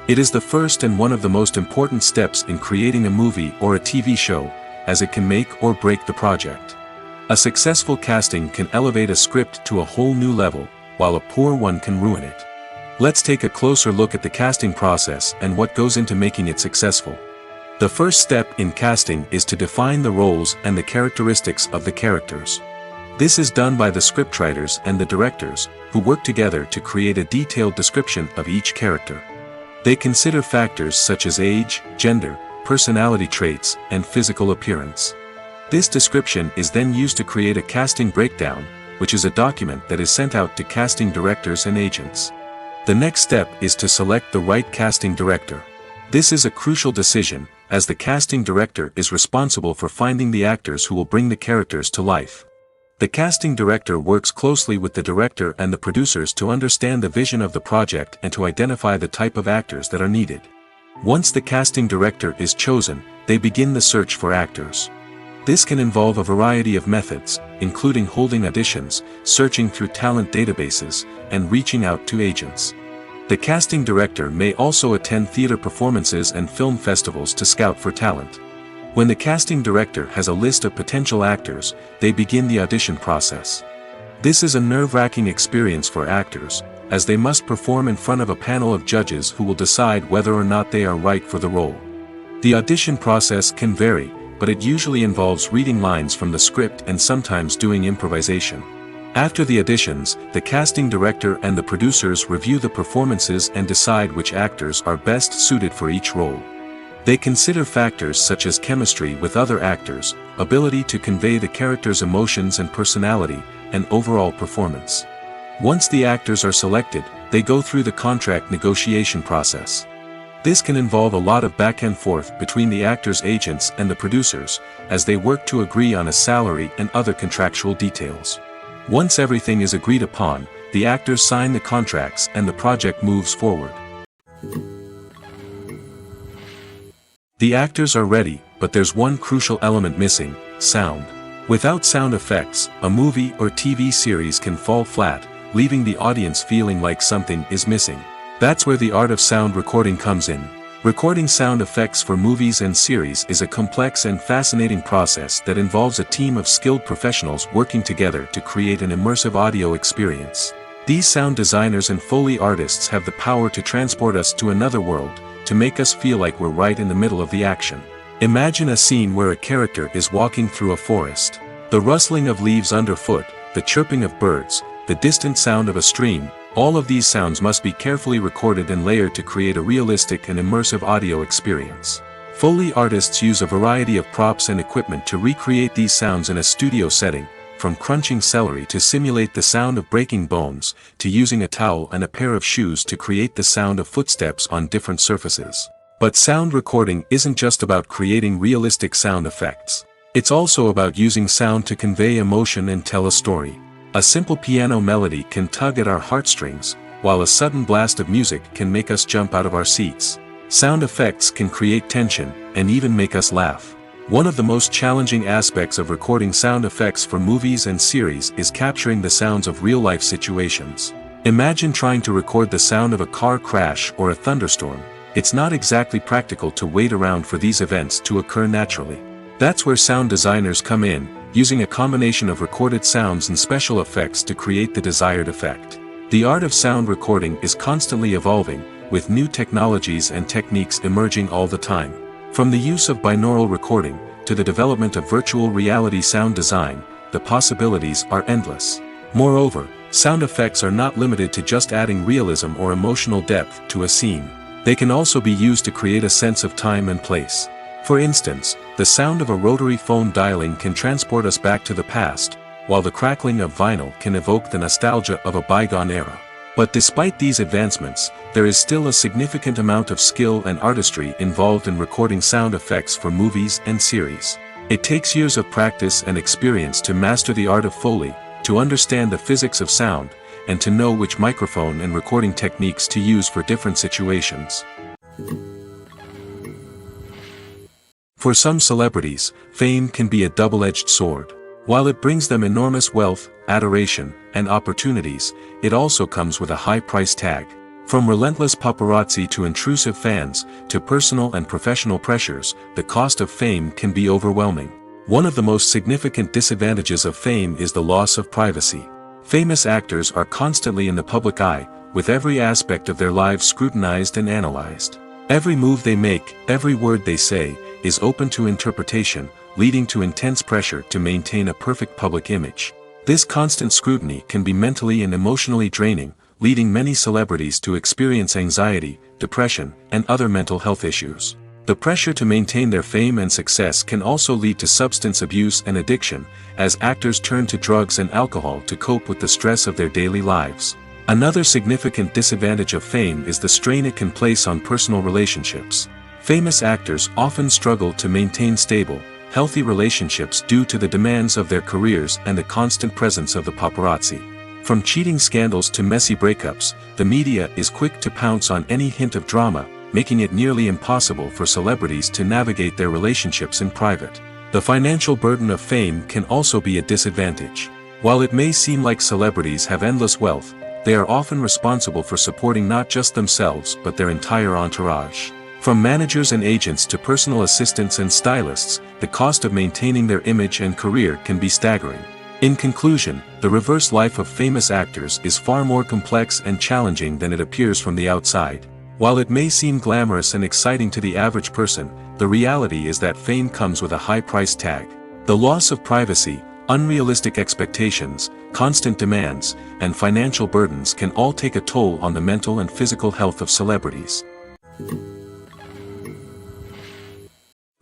It is the first and one of the most important steps in creating a movie or a TV show, as it can make or break the project. A successful casting can elevate a script to a whole new level, while a poor one can ruin it. Let's take a closer look at the casting process and what goes into making it successful. The first step in casting is to define the roles and the characteristics of the characters. This is done by the scriptwriters and the directors, who work together to create a detailed description of each character. They consider factors such as age, gender, personality traits, and physical appearance. This description is then used to create a casting breakdown, which is a document that is sent out to casting directors and agents. The next step is to select the right casting director. This is a crucial decision, as the casting director is responsible for finding the actors who will bring the characters to life. The casting director works closely with the director and the producers to understand the vision of the project and to identify the type of actors that are needed. Once the casting director is chosen, they begin the search for actors. This can involve a variety of methods, including holding auditions, searching through talent databases, and reaching out to agents. The casting director may also attend theater performances and film festivals to scout for talent. When the casting director has a list of potential actors, they begin the audition process. This is a nerve-wracking experience for actors, as they must perform in front of a panel of judges who will decide whether or not they are right for the role. The audition process can vary, but it usually involves reading lines from the script and sometimes doing improvisation. After the auditions, the casting director and the producers review the performances and decide which actors are best suited for each role. They consider factors such as chemistry with other actors, ability to convey the character's emotions and personality, and overall performance. Once the actors are selected, they go through the contract negotiation process. This can involve a lot of back and forth between the actors' agents and the producers, as they work to agree on a salary and other contractual details. Once everything is agreed upon, the actors sign the contracts and the project moves forward. The actors are ready, but there's one crucial element missing: sound. Without sound effects, a movie or TV series can fall flat, leaving the audience feeling like something is missing. That's where the art of sound recording comes in. Recording sound effects for movies and series is a complex and fascinating process that involves a team of skilled professionals working together to create an immersive audio experience. These sound designers and Foley artists have the power to transport us to another world, to make us feel like we're right in the middle of the action. Imagine a scene where a character is walking through a forest. The rustling of leaves underfoot, the chirping of birds, the distant sound of a stream, all of these sounds must be carefully recorded and layered to create a realistic and immersive audio experience. Foley artists use a variety of props and equipment to recreate these sounds in a studio setting, from crunching celery to simulate the sound of breaking bones, to using a towel and a pair of shoes to create the sound of footsteps on different surfaces. But sound recording isn't just about creating realistic sound effects. It's also about using sound to convey emotion and tell a story. A simple piano melody can tug at our heartstrings, while a sudden blast of music can make us jump out of our seats. Sound effects can create tension, and even make us laugh. One of the most challenging aspects of recording sound effects for movies and series is capturing the sounds of real-life situations. Imagine trying to record the sound of a car crash or a thunderstorm. It's not exactly practical to wait around for these events to occur naturally. That's where sound designers come in, using a combination of recorded sounds and special effects to create the desired effect. The art of sound recording is constantly evolving, with new technologies and techniques emerging all the time. From the use of binaural recording, to the development of virtual reality sound design, the possibilities are endless. Moreover, sound effects are not limited to just adding realism or emotional depth to a scene. They can also be used to create a sense of time and place. For instance, the sound of a rotary phone dialing can transport us back to the past, while the crackling of vinyl can evoke the nostalgia of a bygone era. But despite these advancements, there is still a significant amount of skill and artistry involved in recording sound effects for movies and series. It takes years of practice and experience to master the art of Foley, to understand the physics of sound, and to know which microphone and recording techniques to use for different situations. For some celebrities, fame can be a double-edged sword. While it brings them enormous wealth, adoration, and opportunities, it also comes with a high price tag. From relentless paparazzi to intrusive fans, to personal and professional pressures, the cost of fame can be overwhelming. One of the most significant disadvantages of fame is the loss of privacy. Famous actors are constantly in the public eye, with every aspect of their lives scrutinized and analyzed. Every move they make, every word they say, is open to interpretation, leading to intense pressure to maintain a perfect public image. This constant scrutiny can be mentally and emotionally draining, leading many celebrities to experience anxiety, depression, and other mental health issues. The pressure to maintain their fame and success can also lead to substance abuse and addiction, as actors turn to drugs and alcohol to cope with the stress of their daily lives. Another significant disadvantage of fame is the strain it can place on personal relationships. Famous actors often struggle to maintain stable, healthy relationships due to the demands of their careers and the constant presence of the paparazzi. From cheating scandals to messy breakups, the media is quick to pounce on any hint of drama, making it nearly impossible for celebrities to navigate their relationships in private. The financial burden of fame can also be a disadvantage. While it may seem like celebrities have endless wealth, they are often responsible for supporting not just themselves but their entire entourage. From managers and agents to personal assistants and stylists, the cost of maintaining their image and career can be staggering. In conclusion, the reverse life of famous actors is far more complex and challenging than it appears from the outside. While it may seem glamorous and exciting to the average person, the reality is that fame comes with a high price tag. The loss of privacy, unrealistic expectations, constant demands, and financial burdens can all take a toll on the mental and physical health of celebrities.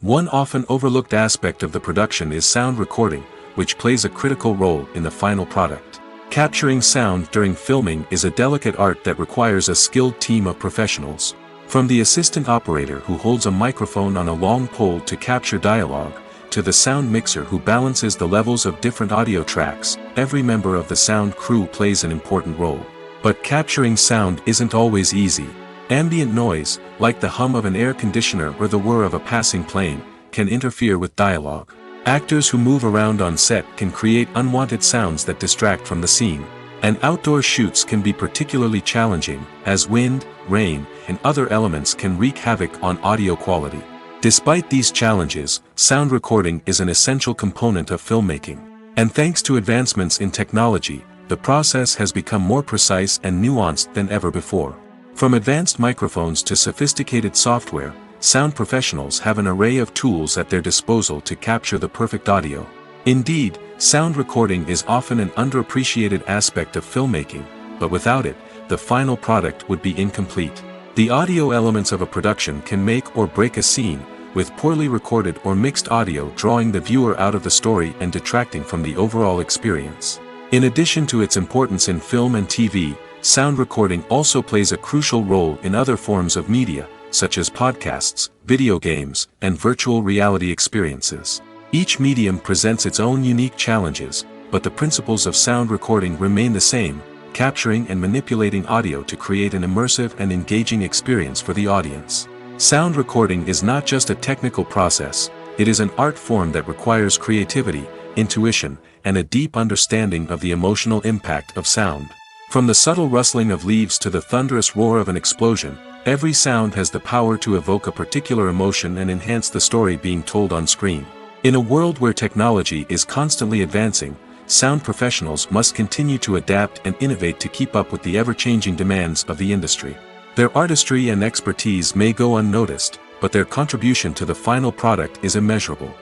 One often overlooked aspect of the production is sound recording, which plays a critical role in the final product. Capturing sound during filming is a delicate art that requires a skilled team of professionals. From the assistant operator who holds a microphone on a long pole to capture dialogue, to the sound mixer who balances the levels of different audio tracks, every member of the sound crew plays an important role. But capturing sound isn't always easy. Ambient noise, like the hum of an air conditioner or the whir of a passing plane, can interfere with dialogue. Actors who move around on set can create unwanted sounds that distract from the scene. And outdoor shoots can be particularly challenging, as wind, rain, and other elements can wreak havoc on audio quality. Despite these challenges, sound recording is an essential component of filmmaking. And thanks to advancements in technology, the process has become more precise and nuanced than ever before. From advanced microphones to sophisticated software, sound professionals have an array of tools at their disposal to capture the perfect audio. Indeed, sound recording is often an underappreciated aspect of filmmaking, but without it, the final product would be incomplete. The audio elements of a production can make or break a scene, with poorly recorded or mixed audio drawing the viewer out of the story and detracting from the overall experience. In addition to its importance in film and TV, sound recording also plays a crucial role in other forms of media, such as podcasts, video games, and virtual reality experiences. Each medium presents its own unique challenges, but the principles of sound recording remain the same, capturing and manipulating audio to create an immersive and engaging experience for the audience. Sound recording is not just a technical process, it is an art form that requires creativity, intuition, and a deep understanding of the emotional impact of sound. From the subtle rustling of leaves to the thunderous roar of an explosion, every sound has the power to evoke a particular emotion and enhance the story being told on screen. In a world where technology is constantly advancing, sound professionals must continue to adapt and innovate to keep up with the ever-changing demands of the industry. Their artistry and expertise may go unnoticed, but their contribution to the final product is immeasurable.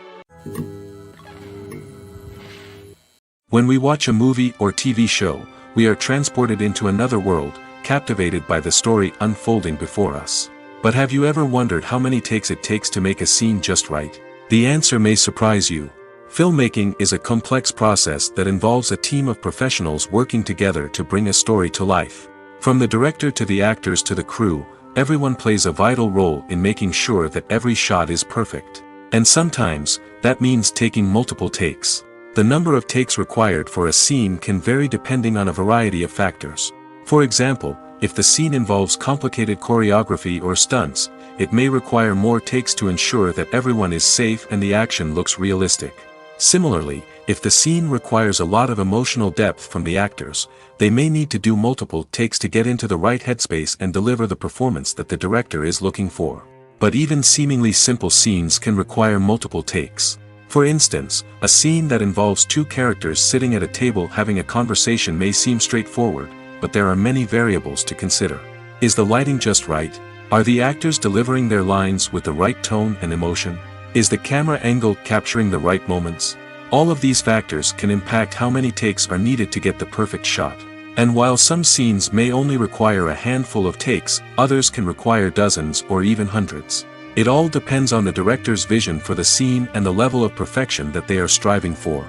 When we watch a movie or TV show, we are transported into another world, captivated by the story unfolding before us. But have you ever wondered how many takes it takes to make a scene just right? The answer may surprise you. Filmmaking is a complex process that involves a team of professionals working together to bring a story to life. From the director to the actors to the crew, everyone plays a vital role in making sure that every shot is perfect. And sometimes, that means taking multiple takes. The number of takes required for a scene can vary depending on a variety of factors. For example, if the scene involves complicated choreography or stunts, it may require more takes to ensure that everyone is safe and the action looks realistic. Similarly, if the scene requires a lot of emotional depth from the actors, they may need to do multiple takes to get into the right headspace and deliver the performance that the director is looking for. But even seemingly simple scenes can require multiple takes. For instance, a scene that involves two characters sitting at a table having a conversation may seem straightforward, but there are many variables to consider. Is the lighting just right? Are the actors delivering their lines with the right tone and emotion? Is the camera angle capturing the right moments? All of these factors can impact how many takes are needed to get the perfect shot. And while some scenes may only require a handful of takes, others can require dozens or even hundreds. It all depends on the director's vision for the scene and the level of perfection that they are striving for.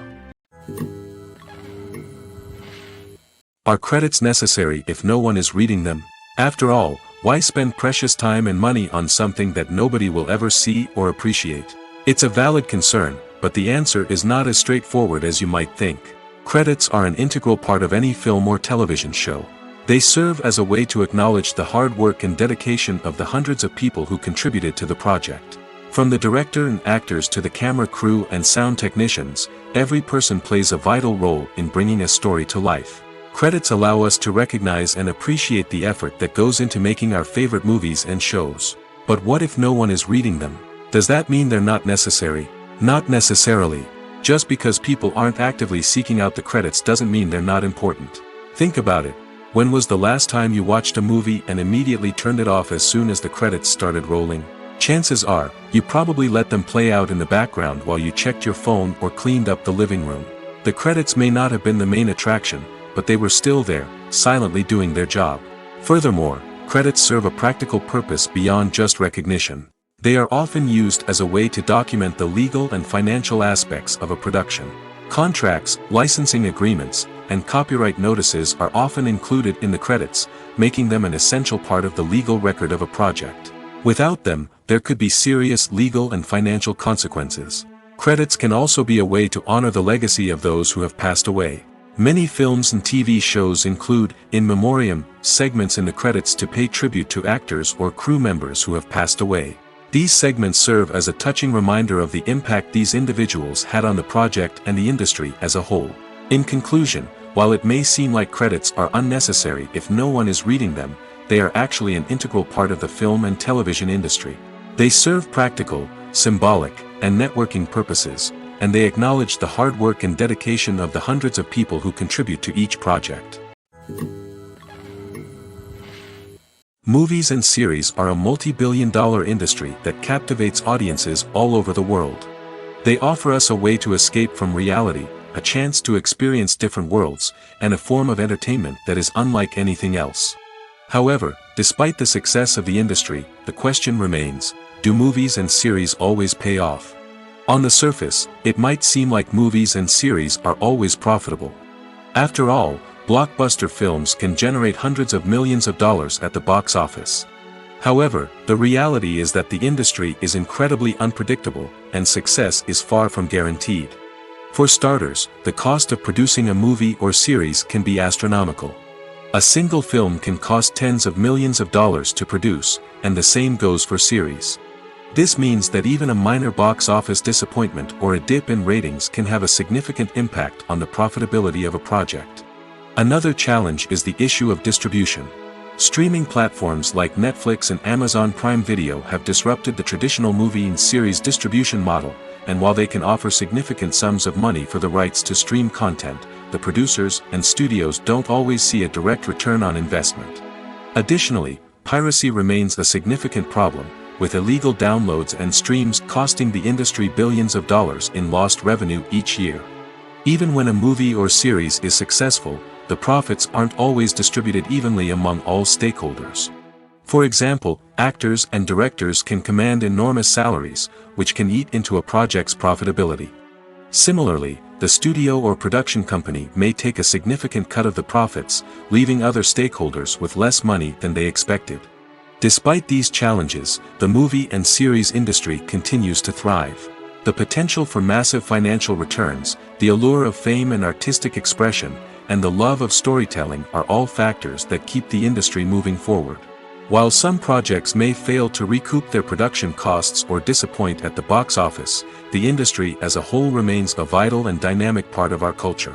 Are credits necessary if no one is reading them? After all, why spend precious time and money on something that nobody will ever see or appreciate? It's a valid concern, but the answer is not as straightforward as you might think. Credits are an integral part of any film or television show. They serve as a way to acknowledge the hard work and dedication of the hundreds of people who contributed to the project. From the director and actors to the camera crew and sound technicians, every person plays a vital role in bringing a story to life. Credits allow us to recognize and appreciate the effort that goes into making our favorite movies and shows. But what if no one is reading them? Does that mean they're not necessary? Not necessarily. Just because people aren't actively seeking out the credits doesn't mean they're not important. Think about it. When was the last time you watched a movie and immediately turned it off as soon as the credits started rolling? Chances are, you probably let them play out in the background while you checked your phone or cleaned up the living room. The credits may not have been the main attraction, but they were still there, silently doing their job. Furthermore, credits serve a practical purpose beyond just recognition. They are often used as a way to document the legal and financial aspects of a production. Contracts, licensing agreements, and copyright notices are often included in the credits, making them an essential part of the legal record of a project. Without them, there could be serious legal and financial consequences. Credits can also be a way to honor the legacy of those who have passed away. Many films and TV shows include, in memoriam, segments in the credits to pay tribute to actors or crew members who have passed away. These segments serve as a touching reminder of the impact these individuals had on the project and the industry as a whole. In conclusion, while it may seem like credits are unnecessary if no one is reading them, they are actually an integral part of the film and television industry. They serve practical, symbolic, and networking purposes, and they acknowledge the hard work and dedication of the hundreds of people who contribute to each project. Movies and series are a multi-billion-dollar industry that captivates audiences all over the world. They offer us a way to escape from reality, a chance to experience different worlds, and a form of entertainment that is unlike anything else. However, despite the success of the industry, the question remains, do movies and series always pay off? On the surface, it might seem like movies and series are always profitable. After all, blockbuster films can generate hundreds of millions of dollars at the box office. However, the reality is that the industry is incredibly unpredictable, and success is far from guaranteed. For starters, the cost of producing a movie or series can be astronomical. A single film can cost tens of millions of dollars to produce, and the same goes for series. This means that even a minor box office disappointment or a dip in ratings can have a significant impact on the profitability of a project. Another challenge is the issue of distribution. Streaming platforms like Netflix and Amazon Prime Video have disrupted the traditional movie and series distribution model, and while they can offer significant sums of money for the rights to stream content, the producers and studios don't always see a direct return on investment. Additionally, piracy remains a significant problem, with illegal downloads and streams costing the industry billions of dollars in lost revenue each year. Even when a movie or series is successful, the profits aren't always distributed evenly among all stakeholders. For example, actors and directors can command enormous salaries, which can eat into a project's profitability. Similarly, the studio or production company may take a significant cut of the profits, leaving other stakeholders with less money than they expected. Despite these challenges, the movie and series industry continues to thrive. The potential for massive financial returns, the allure of fame and artistic expression, and the love of storytelling are all factors that keep the industry moving forward. While some projects may fail to recoup their production costs or disappoint at the box office, the industry as a whole remains a vital and dynamic part of our culture.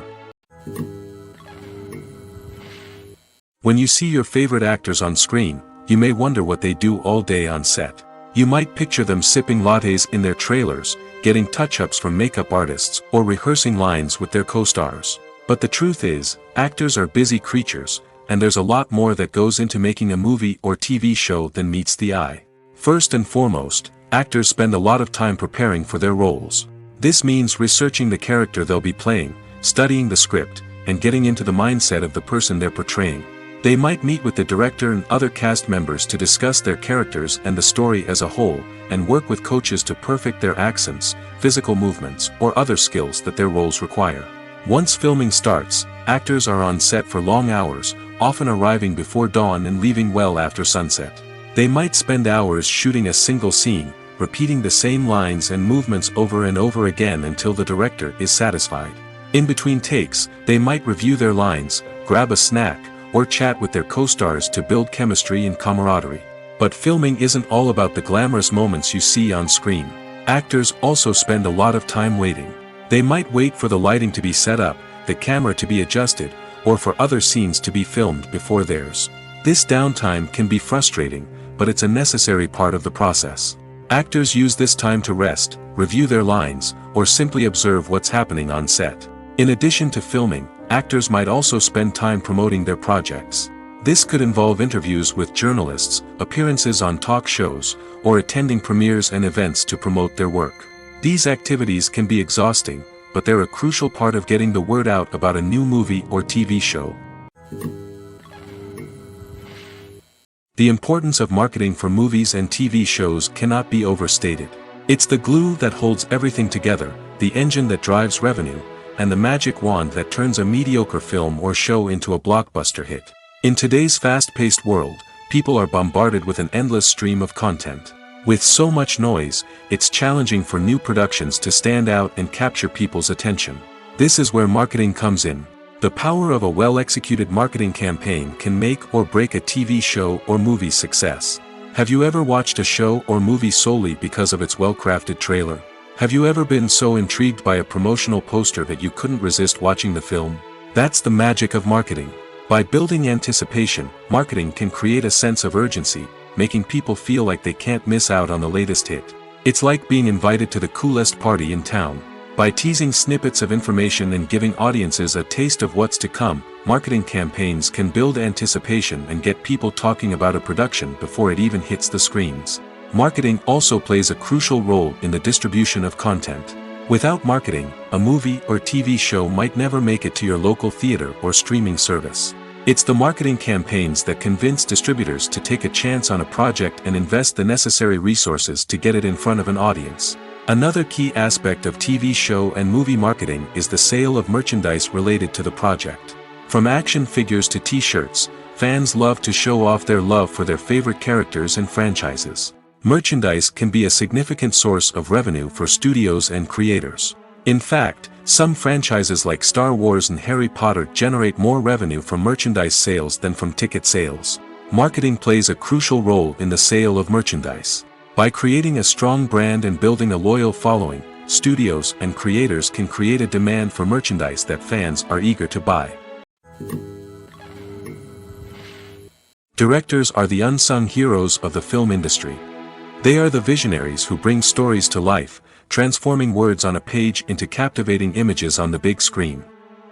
When you see your favorite actors on screen, you may wonder what they do all day on set. You might picture them sipping lattes in their trailers, getting touch-ups from makeup artists, or rehearsing lines with their co-stars. But the truth is, actors are busy creatures, and there's a lot more that goes into making a movie or TV show than meets the eye. First and foremost, actors spend a lot of time preparing for their roles. This means researching the character they'll be playing, studying the script, and getting into the mindset of the person they're portraying. They might meet with the director and other cast members to discuss their characters and the story as a whole, and work with coaches to perfect their accents, physical movements, or other skills that their roles require. Once filming starts, actors are on set for long hours, often arriving before dawn and leaving well after sunset. They might spend hours shooting a single scene, repeating the same lines and movements over and over again until the director is satisfied. In between takes, they might review their lines, grab a snack, or chat with their co-stars to build chemistry and camaraderie. But filming isn't all about the glamorous moments you see on screen. Actors also spend a lot of time waiting. They might wait for the lighting to be set up, the camera to be adjusted, or for other scenes to be filmed before theirs. This downtime can be frustrating, but it's a necessary part of the process. Actors use this time to rest, review their lines, or simply observe what's happening on set. In addition to filming, actors might also spend time promoting their projects. This could involve interviews with journalists, appearances on talk shows, or attending premieres and events to promote their work. These activities can be exhausting, but they're a crucial part of getting the word out about a new movie or TV show. The importance of marketing for movies and TV shows cannot be overstated. It's the glue that holds everything together, the engine that drives revenue, and the magic wand that turns a mediocre film or show into a blockbuster hit. In today's fast-paced world, people are bombarded with an endless stream of content. With so much noise, it's challenging for new productions to stand out and capture people's attention. This is where marketing comes in. The power of a well-executed marketing campaign can make or break a TV show or movie's success. Have you ever watched a show or movie solely because of its well-crafted trailer? Have you ever been so intrigued by a promotional poster that you couldn't resist watching the film? That's the magic of marketing. By building anticipation, marketing can create a sense of urgency, making people feel like they can't miss out on the latest hit. It's like being invited to the coolest party in town. By teasing snippets of information and giving audiences a taste of what's to come, marketing campaigns can build anticipation and get people talking about a production before it even hits the screens. Marketing also plays a crucial role in the distribution of content. Without marketing, a movie or TV show might never make it to your local theater or streaming service. It's the marketing campaigns that convince distributors to take a chance on a project and invest the necessary resources to get it in front of an audience. Another key aspect of TV show and movie marketing is the sale of merchandise related to the project. From action figures to t-shirts, fans love to show off their love for their favorite characters and franchises. Merchandise can be a significant source of revenue for studios and creators. In fact, some franchises like Star Wars and Harry Potter generate more revenue from merchandise sales than from ticket sales. Marketing plays a crucial role in the sale of merchandise. By creating a strong brand and building a loyal following, studios and creators can create a demand for merchandise that fans are eager to buy. Directors are the unsung heroes of the film industry. They are the visionaries who bring stories to life, transforming words on a page into captivating images on the big screen.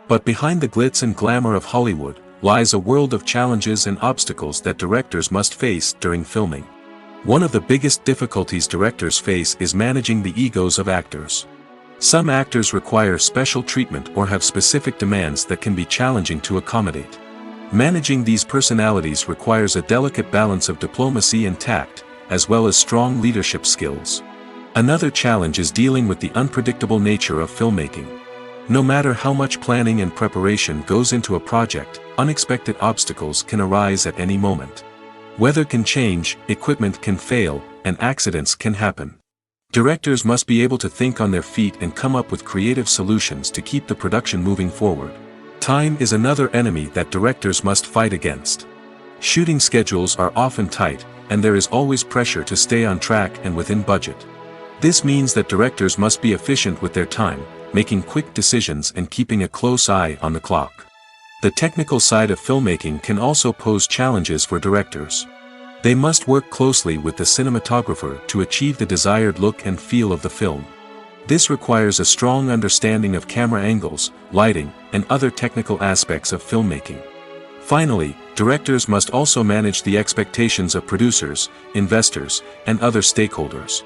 But behind the glitz and glamour of Hollywood lies a world of challenges and obstacles that directors must face during filming. One of the biggest difficulties directors face is managing the egos of actors. Some actors require special treatment or have specific demands that can be challenging to accommodate. Managing these personalities requires a delicate balance of diplomacy and tact, as well as strong leadership skills. Another challenge is dealing with the unpredictable nature of filmmaking. No matter how much planning and preparation goes into a project, unexpected obstacles can arise at any moment. Weather can change, equipment can fail, and accidents can happen. Directors must be able to think on their feet and come up with creative solutions to keep the production moving forward. Time is another enemy that directors must fight against. Shooting schedules are often tight, and there is always pressure to stay on track and within budget. This means that directors must be efficient with their time, making quick decisions and keeping a close eye on the clock. The technical side of filmmaking can also pose challenges for directors. They must work closely with the cinematographer to achieve the desired look and feel of the film. This requires a strong understanding of camera angles, lighting, and other technical aspects of filmmaking. Finally, directors must also manage the expectations of producers, investors, and other stakeholders.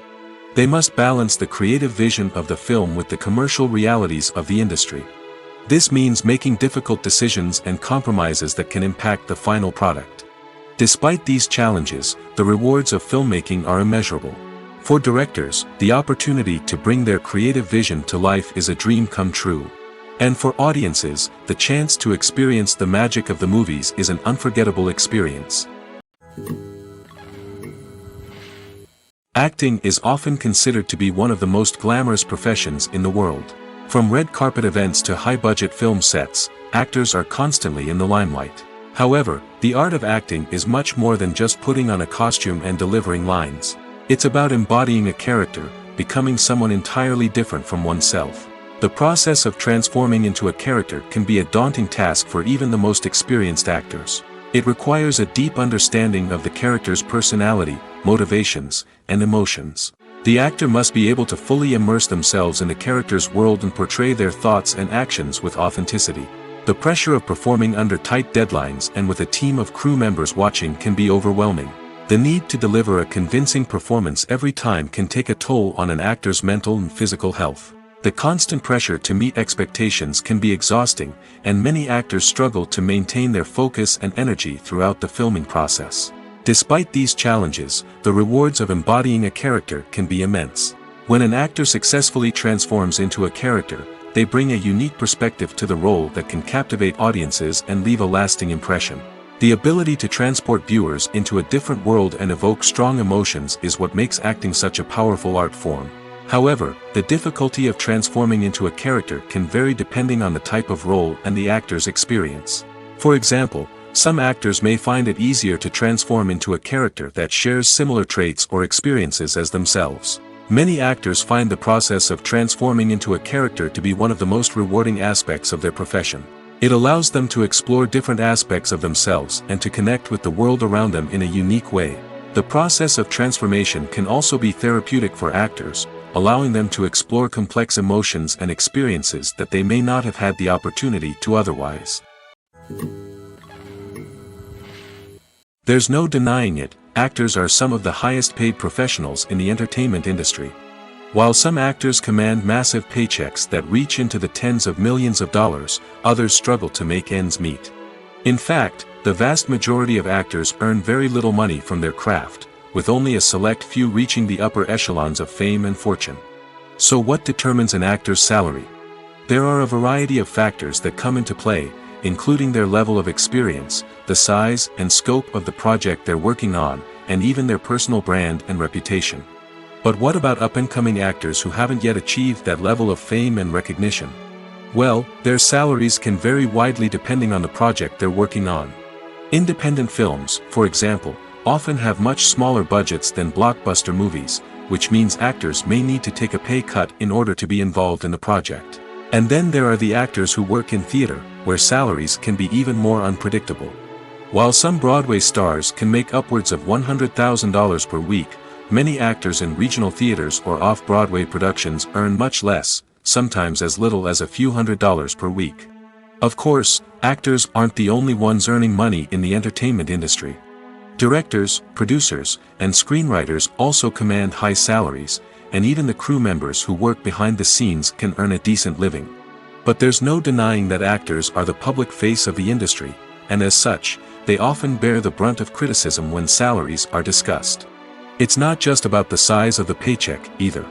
They must balance the creative vision of the film with the commercial realities of the industry. This means making difficult decisions and compromises that can impact the final product. Despite these challenges, the rewards of filmmaking are immeasurable. For directors, the opportunity to bring their creative vision to life is a dream come true. And for audiences, the chance to experience the magic of the movies is an unforgettable experience. Acting is often considered to be one of the most glamorous professions in the world. From red carpet events to high-budget film sets, actors are constantly in the limelight. However, the art of acting is much more than just putting on a costume and delivering lines. It's about embodying a character, becoming someone entirely different from oneself. The process of transforming into a character can be a daunting task for even the most experienced actors. It requires a deep understanding of the character's personality, motivations, and emotions. The actor must be able to fully immerse themselves in the character's world and portray their thoughts and actions with authenticity. The pressure of performing under tight deadlines and with a team of crew members watching can be overwhelming. The need to deliver a convincing performance every time can take a toll on an actor's mental and physical health. The constant pressure to meet expectations can be exhausting, and many actors struggle to maintain their focus and energy throughout the filming process. Despite these challenges, the rewards of embodying a character can be immense. When an actor successfully transforms into a character, they bring a unique perspective to the role that can captivate audiences and leave a lasting impression. The ability to transport viewers into a different world and evoke strong emotions is what makes acting such a powerful art form. However, the difficulty of transforming into a character can vary depending on the type of role and the actor's experience. For example, some actors may find it easier to transform into a character that shares similar traits or experiences as themselves. Many actors find the process of transforming into a character to be one of the most rewarding aspects of their profession. It allows them to explore different aspects of themselves and to connect with the world around them in a unique way. The process of transformation can also be therapeutic for actors, allowing them to explore complex emotions and experiences that they may not have had the opportunity to otherwise. There's no denying it, actors are some of the highest paid professionals in the entertainment industry. While some actors command massive paychecks that reach into the tens of millions of dollars, others struggle to make ends meet. In fact, the vast majority of actors earn very little money from their craft, with only a select few reaching the upper echelons of fame and fortune. So what determines an actor's salary? There are a variety of factors that come into play, including their level of experience, the size and scope of the project they're working on, and even their personal brand and reputation. But what about up-and-coming actors who haven't yet achieved that level of fame and recognition? Well, their salaries can vary widely depending on the project they're working on. Independent films, for example, often have much smaller budgets than blockbuster movies, which means actors may need to take a pay cut in order to be involved in the project. And then there are the actors who work in theater, where salaries can be even more unpredictable. While some Broadway stars can make upwards of $100,000 per week, many actors in regional theaters or off-Broadway productions earn much less, sometimes as little as a few $100s per week. Of course, actors aren't the only ones earning money in the entertainment industry. Directors, producers, and screenwriters also command high salaries, and even the crew members who work behind the scenes can earn a decent living. But there's no denying that actors are the public face of the industry, and as such, they often bear the brunt of criticism when salaries are discussed. It's not just about the size of the paycheck, either.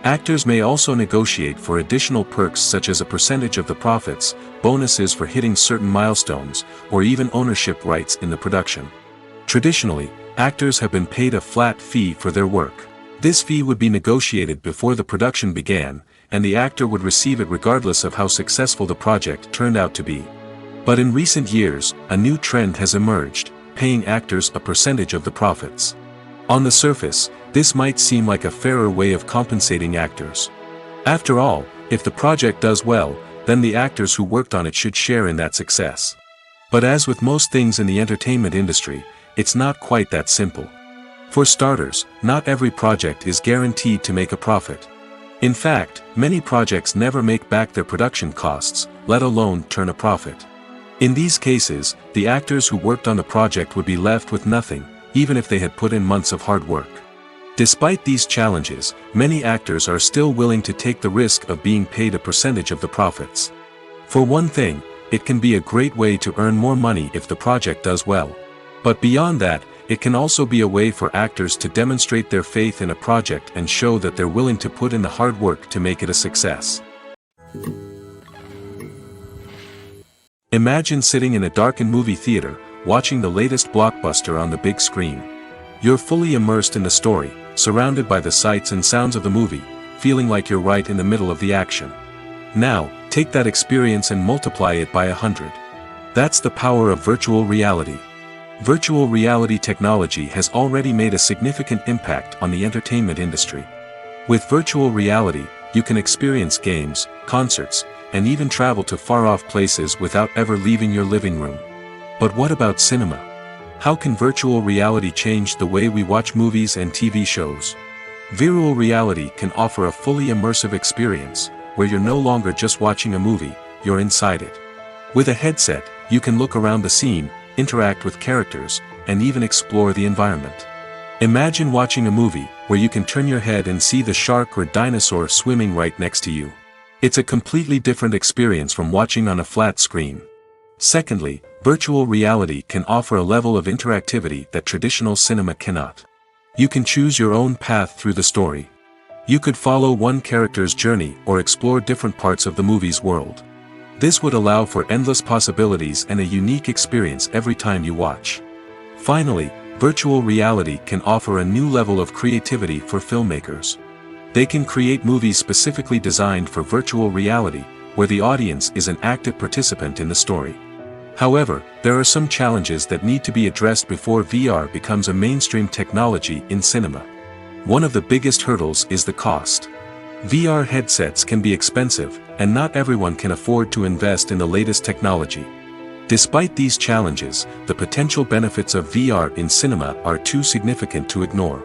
Actors may also negotiate for additional perks such as a percentage of the profits, bonuses for hitting certain milestones, or even ownership rights in the production. Traditionally, actors have been paid a flat fee for their work. This fee would be negotiated before the production began, and the actor would receive it regardless of how successful the project turned out to be. But in recent years, a new trend has emerged, paying actors a percentage of the profits. On the surface, this might seem like a fairer way of compensating actors. After all, if the project does well, then the actors who worked on it should share in that success. But as with most things in the entertainment industry, it's not quite that simple. For starters, not every project is guaranteed to make a profit. In fact, many projects never make back their production costs, let alone turn a profit. In these cases, the actors who worked on the project would be left with nothing, even if they had put in months of hard work. Despite these challenges, many actors are still willing to take the risk of being paid a percentage of the profits. For one thing, it can be a great way to earn more money if the project does well. But beyond that, it can also be a way for actors to demonstrate their faith in a project and show that they're willing to put in the hard work to make it a success. Imagine sitting in a darkened movie theater, watching the latest blockbuster on the big screen. You're fully immersed in the story, surrounded by the sights and sounds of the movie, feeling like you're right in the middle of the action. Now, take that experience and multiply it by 100. That's the power of virtual reality. Virtual reality technology has already made a significant impact on the entertainment industry. With virtual reality, you can experience games, concerts, and even travel to far-off places without ever leaving your living room. But what about cinema? How can virtual reality change the way we watch movies and TV shows? Virtual reality can offer a fully immersive experience, where you're no longer just watching a movie, you're inside it. With a headset, you can look around the scene, interact with characters, and even explore the environment. Imagine watching a movie where you can turn your head and see the shark or dinosaur swimming right next to you. It's a completely different experience from watching on a flat screen. Secondly, virtual reality can offer a level of interactivity that traditional cinema cannot. You can choose your own path through the story. You could follow one character's journey or explore different parts of the movie's world. This would allow for endless possibilities and a unique experience every time you watch. Finally, virtual reality can offer a new level of creativity for filmmakers. They can create movies specifically designed for virtual reality, where the audience is an active participant in the story. However, there are some challenges that need to be addressed before VR becomes a mainstream technology in cinema. One of the biggest hurdles is the cost. VR headsets can be expensive, and not everyone can afford to invest in the latest technology. Despite these challenges, the potential benefits of VR in cinema are too significant to ignore.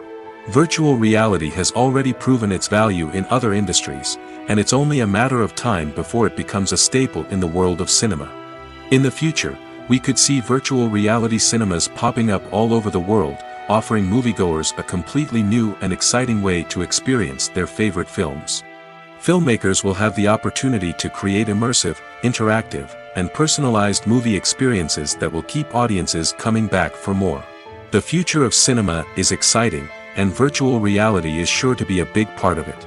Virtual reality has already proven its value in other industries, and it's only a matter of time before it becomes a staple in the world of cinema. In the future, we could see virtual reality cinemas popping up all over the world, offering moviegoers a completely new and exciting way to experience their favorite films. Filmmakers will have the opportunity to create immersive, interactive, and personalized movie experiences that will keep audiences coming back for more. The future of cinema is exciting, and virtual reality is sure to be a big part of it.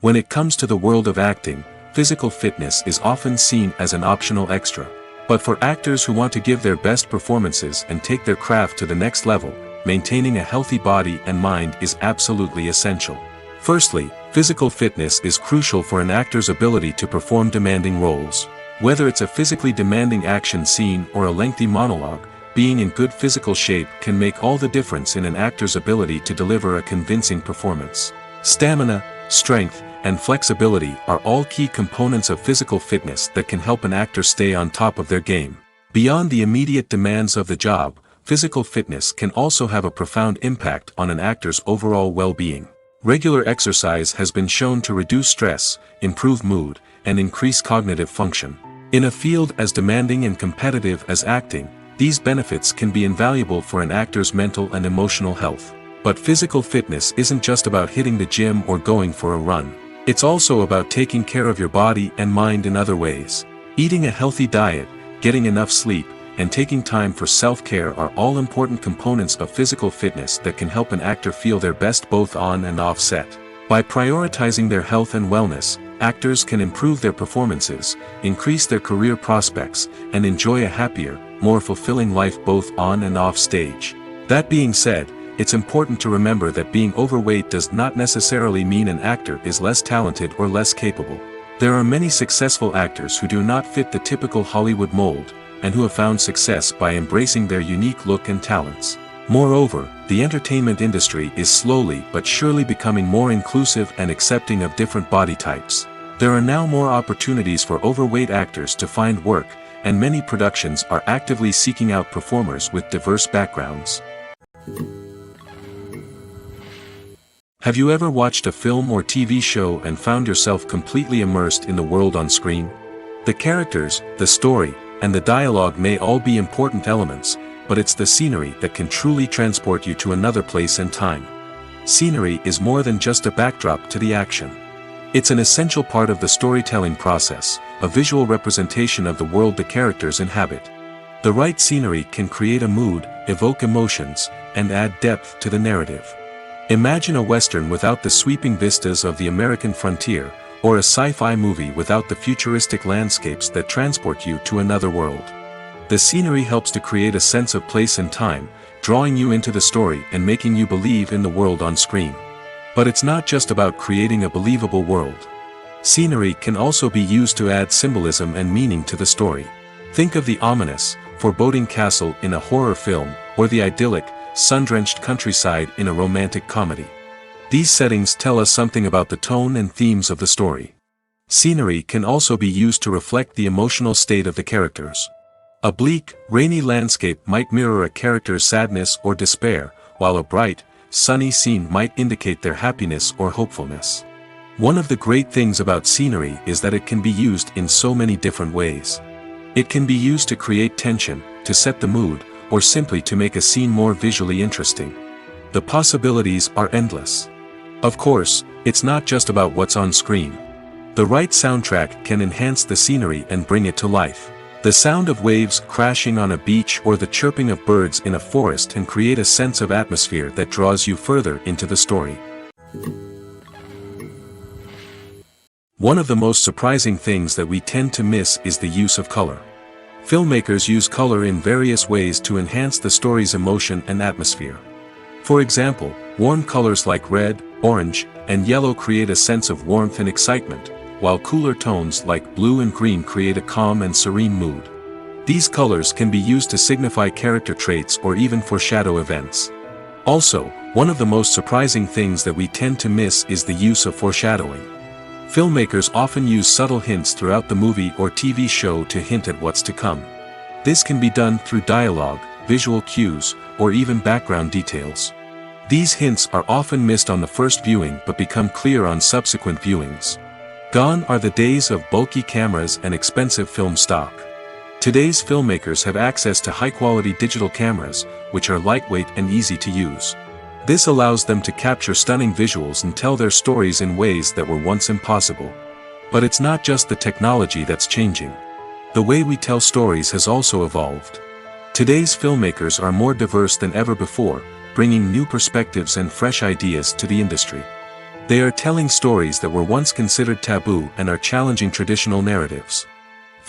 When it comes to the world of acting, physical fitness is often seen as an optional extra. But for actors who want to give their best performances and take their craft to the next level, maintaining a healthy body and mind is absolutely essential. Firstly, physical fitness is crucial for an actor's ability to perform demanding roles. Whether it's a physically demanding action scene or a lengthy monologue, being in good physical shape can make all the difference in an actor's ability to deliver a convincing performance. Stamina, strength, and flexibility are all key components of physical fitness that can help an actor stay on top of their game. Beyond the immediate demands of the job, physical fitness can also have a profound impact on an actor's overall well-being. Regular exercise has been shown to reduce stress, improve mood, and increase cognitive function. In a field as demanding and competitive as acting, these benefits can be invaluable for an actor's mental and emotional health. But physical fitness isn't just about hitting the gym or going for a run. It's also about taking care of your body and mind in other ways. Eating a healthy diet, getting enough sleep, and taking time for self-care are all important components of physical fitness that can help an actor feel their best both on and off set. By prioritizing their health and wellness, actors can improve their performances, increase their career prospects, and enjoy a happier, more fulfilling life both on and off stage. That being said, it's important to remember that being overweight does not necessarily mean an actor is less talented or less capable. There are many successful actors who do not fit the typical Hollywood mold, and who have found success by embracing their unique look and talents. Moreover, the entertainment industry is slowly but surely becoming more inclusive and accepting of different body types. There are now more opportunities for overweight actors to find work, and many productions are actively seeking out performers with diverse backgrounds. Have you ever watched a film or TV show and found yourself completely immersed in the world on screen? The characters, the story, and the dialogue may all be important elements, but it's the scenery that can truly transport you to another place and time. Scenery is more than just a backdrop to the action. It's an essential part of the storytelling process, a visual representation of the world the characters inhabit. The right scenery can create a mood, evoke emotions, and add depth to the narrative. Imagine a Western without the sweeping vistas of the American frontier, or a sci-fi movie without the futuristic landscapes that transport you to another world. The scenery helps to create a sense of place and time, drawing you into the story and making you believe in the world on screen. But it's not just about creating a believable world. Scenery can also be used to add symbolism and meaning to the story. Think of the ominous, foreboding castle in a horror film, or the idyllic, sun-drenched countryside in a romantic comedy. These settings tell us something about the tone and themes of the story. Scenery can also be used to reflect the emotional state of the characters. A bleak, rainy landscape might mirror a character's sadness or despair, while a bright, sunny scene might indicate their happiness or hopefulness. One of the great things about scenery is that it can be used in so many different ways. It can be used to create tension, to set the mood, or simply to make a scene more visually interesting. The possibilities are endless. Of course, it's not just about what's on screen. The right soundtrack can enhance the scenery and bring it to life. The sound of waves crashing on a beach or the chirping of birds in a forest can create a sense of atmosphere that draws you further into the story. One of the most surprising things that we tend to miss is the use of color. Filmmakers use color in various ways to enhance the story's emotion and atmosphere. For example, warm colors like red, orange, and yellow create a sense of warmth and excitement, while cooler tones like blue and green create a calm and serene mood. These colors can be used to signify character traits or even foreshadow events. Also, one of the most surprising things that we tend to miss is the use of foreshadowing. Filmmakers often use subtle hints throughout the movie or TV show to hint at what's to come. This can be done through dialogue, visual cues, or even background details. These hints are often missed on the first viewing but become clear on subsequent viewings. Gone are the days of bulky cameras and expensive film stock. Today's filmmakers have access to high-quality digital cameras, which are lightweight and easy to use. This allows them to capture stunning visuals and tell their stories in ways that were once impossible. But it's not just the technology that's changing. The way we tell stories has also evolved. Today's filmmakers are more diverse than ever before, bringing new perspectives and fresh ideas to the industry. They are telling stories that were once considered taboo and are challenging traditional narratives.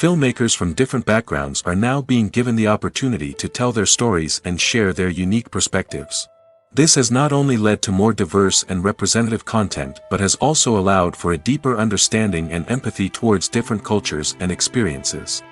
Filmmakers from different backgrounds are now being given the opportunity to tell their stories and share their unique perspectives. This has not only led to more diverse and representative content but has also allowed for a deeper understanding and empathy towards different cultures and experiences.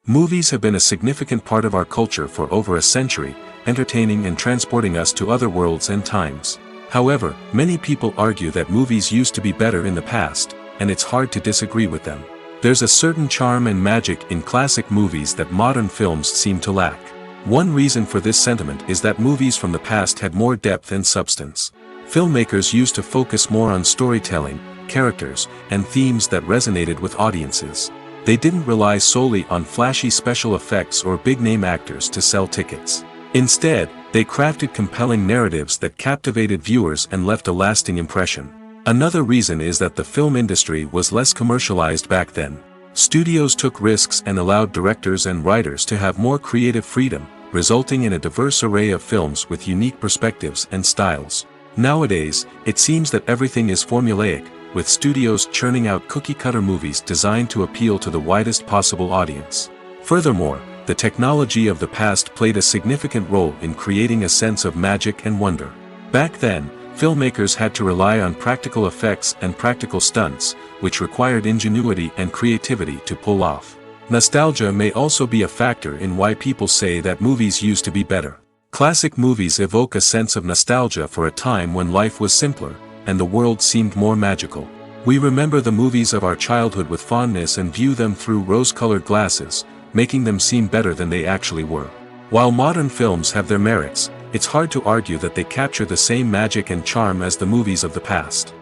Movies have been a significant part of our culture for over a century, entertaining and transporting us to other worlds and times. However, many people argue that movies used to be better in the past, and it's hard to disagree with them. There's a certain charm and magic in classic movies that modern films seem to lack. One reason for this sentiment is that movies from the past had more depth and substance. Filmmakers used to focus more on storytelling, characters, and themes that resonated with audiences. They didn't rely solely on flashy special effects or big-name actors to sell tickets. Instead, they crafted compelling narratives that captivated viewers and left a lasting impression. Another reason is that the film industry was less commercialized back then. Studios took risks and allowed directors and writers to have more creative freedom, resulting in a diverse array of films with unique perspectives and styles. Nowadays, it seems that everything is formulaic, with studios churning out cookie-cutter movies designed to appeal to the widest possible audience. Furthermore, the technology of the past played a significant role in creating a sense of magic and wonder. Back then, filmmakers had to rely on practical effects and practical stunts, which required ingenuity and creativity to pull off. Nostalgia may also be a factor in why people say that movies used to be better. Classic movies evoke a sense of nostalgia for a time when life was simpler, and the world seemed more magical. We remember the movies of our childhood with fondness and view them through rose-colored glasses, making them seem better than they actually were. While modern films have their merits, it's hard to argue that they capture the same magic and charm as the movies of the past.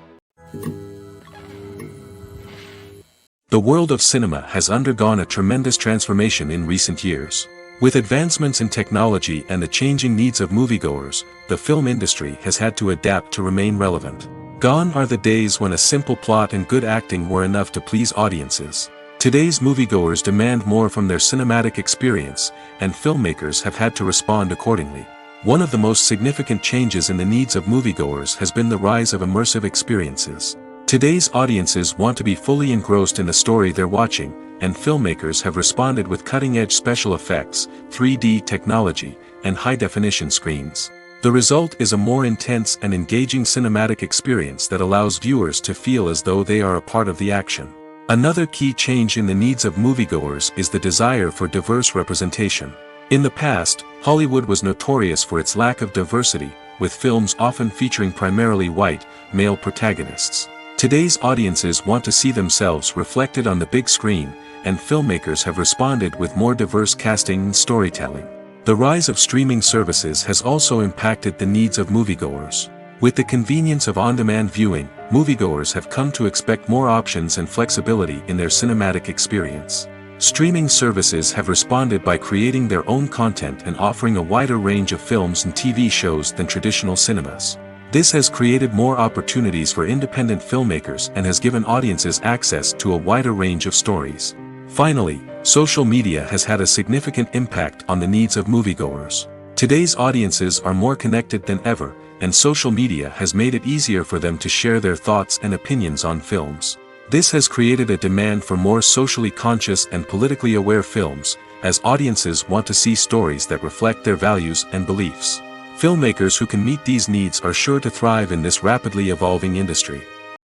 The world of cinema has undergone a tremendous transformation in recent years. With advancements in technology and the changing needs of moviegoers, the film industry has had to adapt to remain relevant. Gone are the days when a simple plot and good acting were enough to please audiences. Today's moviegoers demand more from their cinematic experience, and filmmakers have had to respond accordingly. One of the most significant changes in the needs of moviegoers has been the rise of immersive experiences. Today's audiences want to be fully engrossed in the story they're watching, and filmmakers have responded with cutting-edge special effects, 3D technology, and high-definition screens. The result is a more intense and engaging cinematic experience that allows viewers to feel as though they are a part of the action. Another key change in the needs of moviegoers is the desire for diverse representation. In the past, Hollywood was notorious for its lack of diversity, with films often featuring primarily white, male protagonists. Today's audiences want to see themselves reflected on the big screen, and filmmakers have responded with more diverse casting and storytelling. The rise of streaming services has also impacted the needs of moviegoers. With the convenience of on-demand viewing, moviegoers have come to expect more options and flexibility in their cinematic experience. Streaming services have responded by creating their own content and offering a wider range of films and TV shows than traditional cinemas. This has created more opportunities for independent filmmakers and has given audiences access to a wider range of stories. Finally, social media has had a significant impact on the needs of moviegoers. Today's audiences are more connected than ever, and social media has made it easier for them to share their thoughts and opinions on films. This has created a demand for more socially conscious and politically aware films, as audiences want to see stories that reflect their values and beliefs. Filmmakers who can meet these needs are sure to thrive in this rapidly evolving industry.